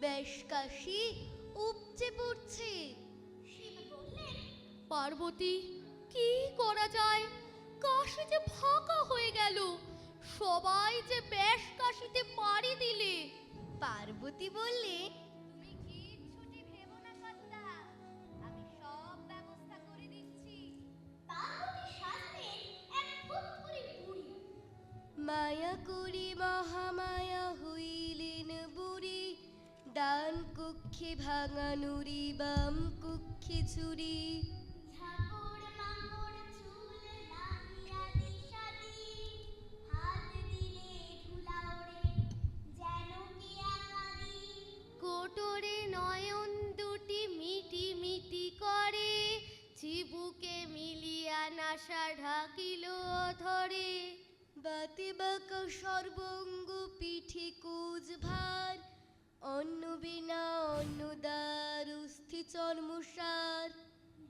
বেশ কাশি উপচে পড়ছে। শিব বললেন, পার্বতী, কি করা যায়? কাশি যে ফাঁকা হয়ে গেল, সবাই যে বেশ কাশিতে পাড়ি দিলে। পার্বতী বললে, তুমি কিচ্ছুটি ভেবো না কর্তা, আমি সব ব্যবস্থা করে দিচ্ছি। পার্বতী সাথে এক ফুটফুরি বুড়ি, মায়া করি মহামায়া হইলেন বুড়ি, ডান কক্ষে ভাঙা নুড়ি, বাম কক্ষে চুরি, ঝাপড় মাকড় চুল লাগিয়া দিশাদি, হাত দিলে ধুলা ওড়ে যেন কি আকারি, কোটরে নয়ন দুটি মিটি মিটি করে, চিবুকে মিলিয়া নাসা ঢাকিল ধরে, বাতে বাঁকা সর্বঙ্গ পিঠে কুজ ভার, অন্ন বিনা অন্নদার অস্থি চর্মসার,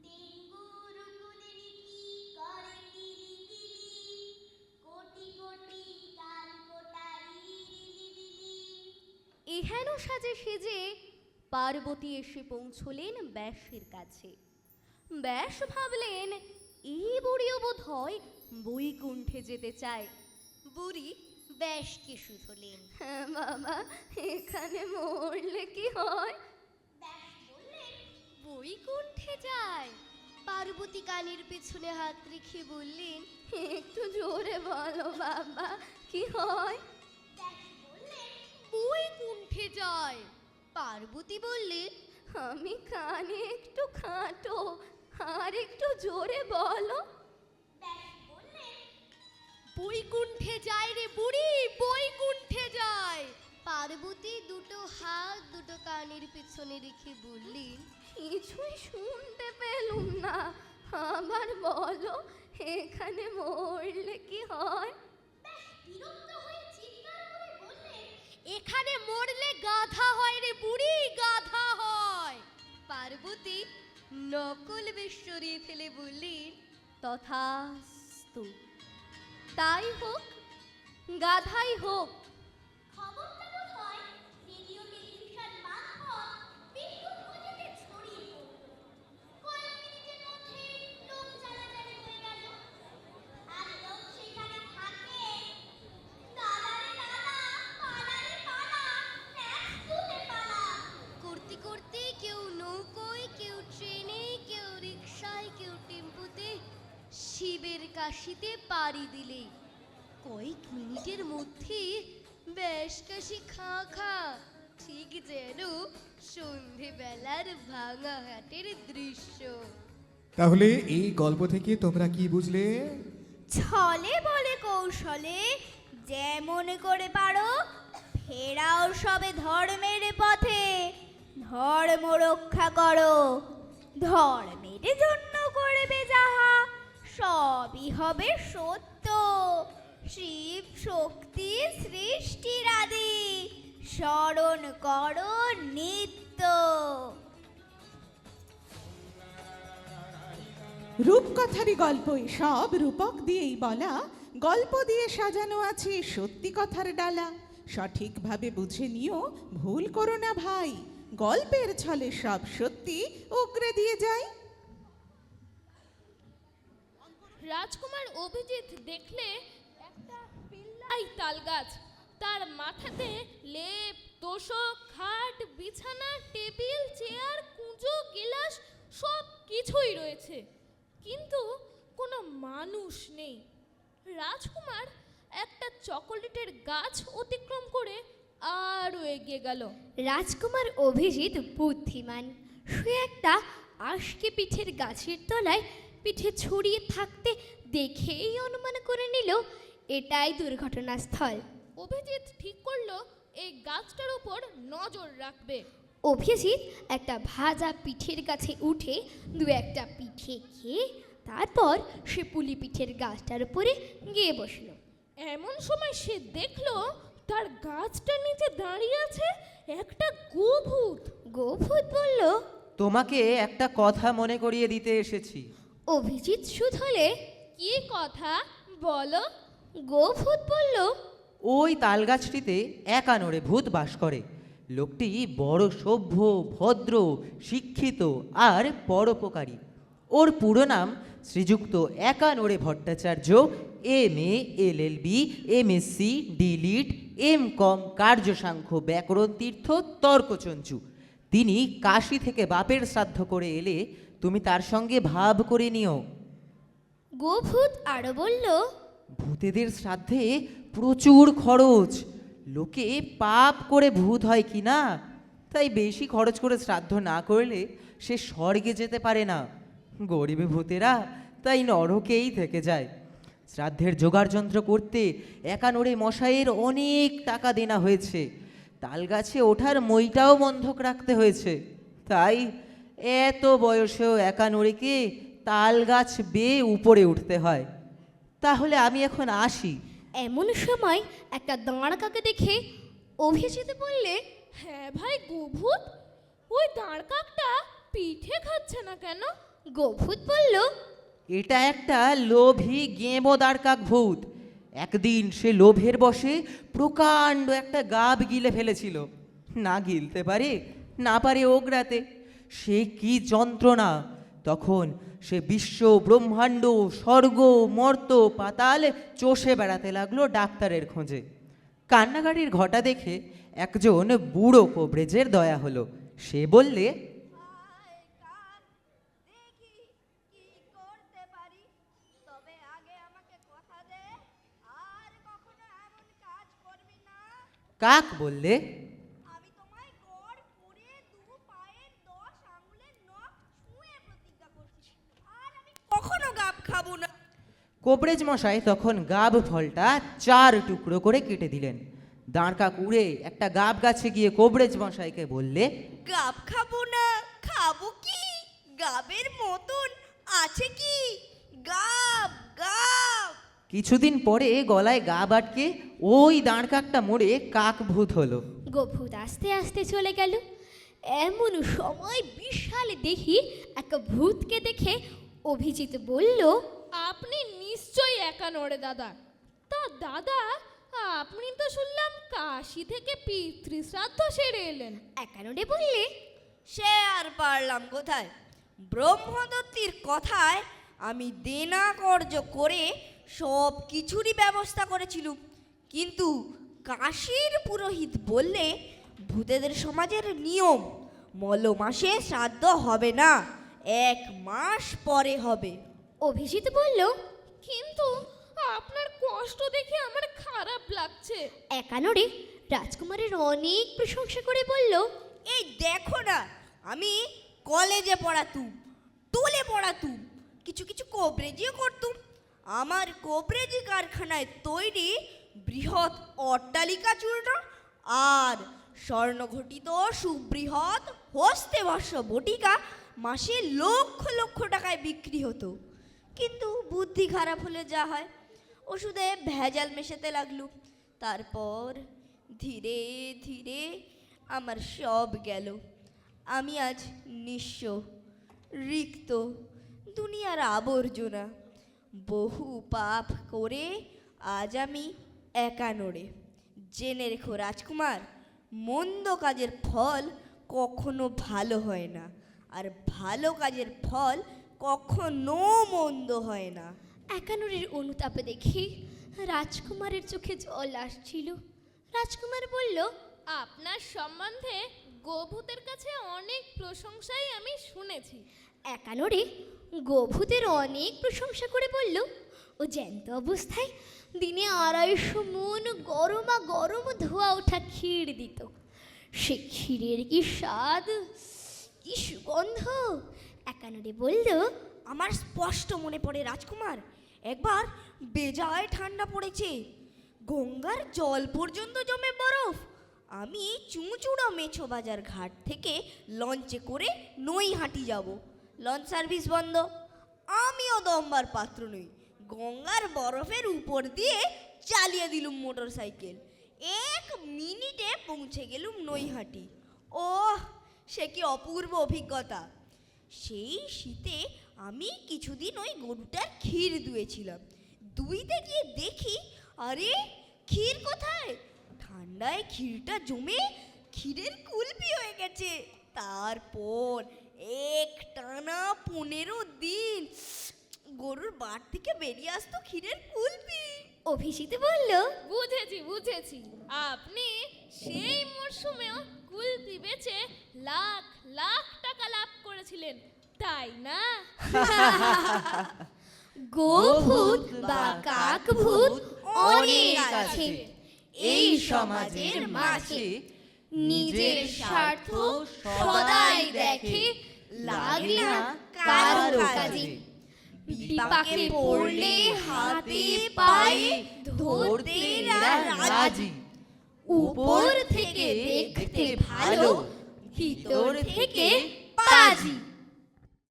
ডেঙ্গুর কুদেরিকি করে কিলিকিলি, কোটি কোটি কাল কোটারি রিলিবিলি। এহেন সাজে সেজে পার্বতী এসে পৌঁছলেন ব্যাসের কাছে। ব্যাস ভাবলেন, এই বুড়িও বোধ হয় বৈকুণ্ঠে যেতে চায়। বুড়ি ব্যাসকে শুধলেন, হ্যাঁ মামা, এখানে মরলে কি হয়? ব্যাস বললেন, বৈকুণ্ঠে যায়। পার্বতী কানের পেছনে হাত রেখে বললেন, একটু জোরে বলো বাবা, কি হয়? ব্যাস বললেন, বৈকুণ্ঠে যায়। পার্বতী বললেন, আমি কানে একটু খাটো, আর একটু জোরে বলো। ব্যাস বললেন, বৈকুণ্ঠে যায় রে বুড়ি, বৈকুণ্ঠে যায়। পার্বতী দুটো হাত দুটো কানের পেছনে রেখে বললেন, কিছুই শুনতে পেলুম না, আবার বলো, এখানে মরলে কি হয়? বিরক্ত হয়ে চিৎকার করে বললেন, এখানে মরলে গাধা হয় রে বুড়ি, গাধা হয়। পার্বতী নকল বেশ সরিয়ে ফেলে বললেন, তথাস্তু, তাই হোক, গাধাই হোক। খবরটা বোধ হয় রেডিও টেলিভিশন মারফত বিদ্যুৎ গতিতে ছড়িয়ে পড়ল। কয়েক মিনিটের মধ্যে লোক জানাজানি হয়ে গেল। আর লোক সেখানে থাকে, দাদারে দাদা, পালারে পালা, ন্যাস্তুতে পালা করতে করতে কেউ নৌকোয়, কেউ ট্রেনে, কেউ রিকশায়, কেউ টেম্পুতে শিবের কাশিতে পাড়ি দিলে। কয়েক মিনিটের মধ্যে বেশ কাশি খা খা, ঠিক যেন সন্ধেবেলার ভাঙা হাটের দৃশ্য। তাহলে এই গল্প থেকে তোমরা কি বুঝলে? ছলে বলে কৌশলে যেমন করে পারো ফেরাও সবে ধর্মের পথে, ধর্ম রক্ষা করো, ধর্মের জন্য করবে যাহা সবই হবে সত্য। শিব শক্তি সৃষ্টির আদি, স্মরণ করো নিত্য। রূপকথারই গল্প সব রূপক দিয়েই বলা, গল্প দিয়ে সাজানো আছে সত্যি কথার ডালা। সঠিকভাবে বুঝে নিও, ভুল করো না ভাই, গল্পের ছলে সব সত্যি উগরে দিয়ে যায়। রাজকুমার অভিজিৎ দেখলে একটা পিল্লাই তাল গাছ, তার মাথাতে লেপ, তোশক, খাট, বিছানা, টেবিল, চেয়ার, কুঁজো, গিলাস সব কিছুই রয়েছে, কিন্তু কোনো মানুষ নেই। রাজকুমার একটা চকোলেটের গাছ অতিক্রম করে আরও এগিয়ে গেল। রাজকুমার অভিজিৎ বুদ্ধিমান, সে একটা আশকে পিঠের গাছের তলায় পিঠে ছড়িয়ে থাকতে দেখেই অনুমান করে নিল এটাই দুর্ঘটনাস্থল। অভিজিৎ ঠিক করলো এই গাছটার উপর নজর রাখবে। অভিজিৎ একটা ভাজা পিঠের কাছে উঠে দু একটা পিঠে খেয়ে তারপর সে পুলি পিঠের গাছটার উপরে গিয়ে বসলো। এমন সময় সে দেখলো তার গাছটার নিচে দাঁড়িয়ে আছে একটা গোভূত। গোভূত বলল, তোমাকে একটা কথা মনে করিয়ে দিতে এসেছি। অভিজিৎ শুধলে, কি কথা বলো? গোভূত বলল, ওই তালগাছটিতে একা নড়ে ভূত বাস করে। লোকটি বড় সভ্য, ভদ্র, শিক্ষিত আর পরোপকারী। ওর পুরো নাম শ্রীযুক্ত একা নড়ে Bhattacharya, MA, LLB, MSc, DLiট, M.Com, কার্যসাংখ্য, ব্যাকরণ তীর্থ, তর্কচঞ্চু। তিনি কাশী থেকে বাপের শ্রাদ্ধ করে এলে তুমি তার সঙ্গে ভাব করে নিও। গোভূত আরো বলল, ভূতেদের শ্রাদ্ধে প্রচুর খরচ। লোকে পাপ করে ভূত হয় কি না, তাই বেশি খরচ করে শ্রাদ্ধ না করলে সে স্বর্গে যেতে পারে না। গরিব ভূতেরা তাই নরকেই থেকে যায়। শ্রাদ্ধের জোগাড়যন্ত্র করতে একা নড়ে মশাইয়ের অনেক টাকা দেনা হয়েছে। তালগাছে ওঠার মইটাও বন্ধক রাখতে হয়েছে। তাই এত বয়সেও একা নড়েকে তালগাছ বেয়ে উপরে উঠতে হয়। তাহলে আমি এখন আসি। এমন সময় একটা দাঁড় কাকে দেখে অভিজিৎ বললে, হ্যাঁ ভাই গোভূত, ওই দাঁড় কাকটা পিঠে খাচ্ছে না কেন? গোভূত বলল, এটা একটা লোভী গেঁবো দাঁড়কাক ভূত। একদিন সে লোভের বশে প্রকাণ্ড একটা গাব গিলে ফেলেছিল। না গিলতে পারে, না পারে ওগরাতে। সে কি যন্ত্রণা! তখন সে বিশ্ব, ব্রহ্মাণ্ড, স্বর্গ, মর্ত, পাতাল চষে বেড়াতে লাগলো ডাক্তারের খোঁজে। কান্নাকাটির ঘটা দেখে একজন বুড়ো কোবরেজের দয়া হলো। সে বললে, কাক বললে, কখনো গাব খাবো না। কোবরেজ মশাই তখন গাব ফলটা 4 টুকরো করে কেটে দিলেন। দাঁড়কাক উড়ে একটা গাব গাছে গিয়ে কোবরেজ মশাইকে বললে, গাব খাবো না, খাবো কি? গাবের মতন আছে কি? গাব গাব। কিছুদিন পরে গলায় গাব আটকে ওই দাঁড়কাকটা মরে কাক ভূত হলো। গোভূত আস্তে আস্তে চলে গেল। এমন সময় বিশাল দেখি একটা ভূতকে দেখে অভিজিৎ বলল, আপনি নিশ্চয়ই একা নড়ে দাদা। তা দাদা, আপনি তো শুনলাম কাশী থেকে পিতৃশ্রাদ্ধ সেরে এলেন। একা নড়ে বললে, সে আর পারলাম কোথায়? ব্রহ্মদত্তির কথায় আমি দেনা কর্য করে সব কিছুরই ব্যবস্থা করেছিলুম, কিন্তু কাশীর পুরোহিত বললে ভূতেদের সমাজের নিয়ম মল মাসে শ্রাদ্ধ হবে না, 1 মাস পরে হবে। অভিজিৎ বলল, কিন্তু আপনার কষ্ট দেখে আমার খারাপ লাগছে। একা নড়ে রাজকুমারের অনেক প্রশংসা করে বলল, এই দেখো না, আমি কলেজে পড়াতুম, টোলে পড়াতুম, কিছু কিছু কোবরেজিও করতুম। আমার কোবরেজি কারখানায় তৈরি বৃহৎ অট্টালিকা চূর্ণ আর স্বর্ণঘটিত সুবৃহৎ হস্তে ভস্য বটিকা মাসে লক্ষ লক্ষ টাকায় বিক্রি হতো। কিন্তু বুদ্ধি খারাপ হলে যা হয়, ওষুধে ভেজাল মেশাতে লাগলুম। তারপর ধীরে ধীরে আমার সব গেল। আমি আজ নিঃস্ব, রিক্ত, দুনিয়ার আবর্জনা। বহু পাপ করে আজ আমি একা নড়ে। জেনে রেখো রাজকুমার, মন্দ কাজের ফল কখনো ভালো হয় না, আর ভালো কাজের ফল কখনো মন্দ হয় না। একানুরের অনুতাপে দেখি রাজকুমারের চোখে জল আসছিল। রাজকুমার বলল, আপনার সম্বন্ধে গোভূতের কাছে অনেক প্রশংসাই আমি শুনেছি। একানুরে গোভূতের অনেক প্রশংসা করে বলল, ও জ্যান্ত অবস্থায় দিনে 250 মণ গরমা গরম ধোয়া ওঠা ক্ষীর দিত। সে ক্ষীরের কি স্বাদ, কি সুগন্ধ! একানুরে বলল, আমার স্পষ্ট মনে পড়ে রাজকুমার, একবার বেজায় ঠান্ডা পড়েছে, গঙ্গার জল পর্যন্ত জমে বরফ। আমি চুঁচুড়া মেছো বাজার ঘাট থেকে লঞ্চে করে নৈহাটি যাব। লঞ্চ সার্ভিস বন্ধ। আমিও দমবার পাত্র নই, গঙ্গার বরফের উপর দিয়ে চালিয়ে দিলুম মোটর সাইকেল। 1 মিনিটে পৌঁছে গেলুম নৈহাটি। ও সে কি অপূর্ব অভিজ্ঞতা! সেই শীতে আমি কিছুদিন ওই গরুটার ক্ষীর দুয়েছিলাম। দুইতে গিয়ে দেখি, আরে ক্ষীর কোথায়? ঠান্ডায় ক্ষীরটা জমে ক্ষীরের কুলপি হয়ে গেছে। তারপর একটানা 15 দিন গরুর বাট থেকে বেরিয়ে আসতো ক্ষীরের কুলপি। অভিষিতে বলল, বুঝেছি আপনি সেই মরশুমেও কুলপি বেচে লাখ লাখ টাকা লাভ করেছিলেন, তাই না? গোভূত বা কাকভূত অনেক আছে এই সমাজের মাঝে। নিজের স্বার্থ সদাই দেখে, লাগে না কারো কাজে। বিপাকে পড়লে হাতে পায়ে ধরতে রাজি। উপর থেকে দেখতে ভালো, ভিতর থেকে পাজি।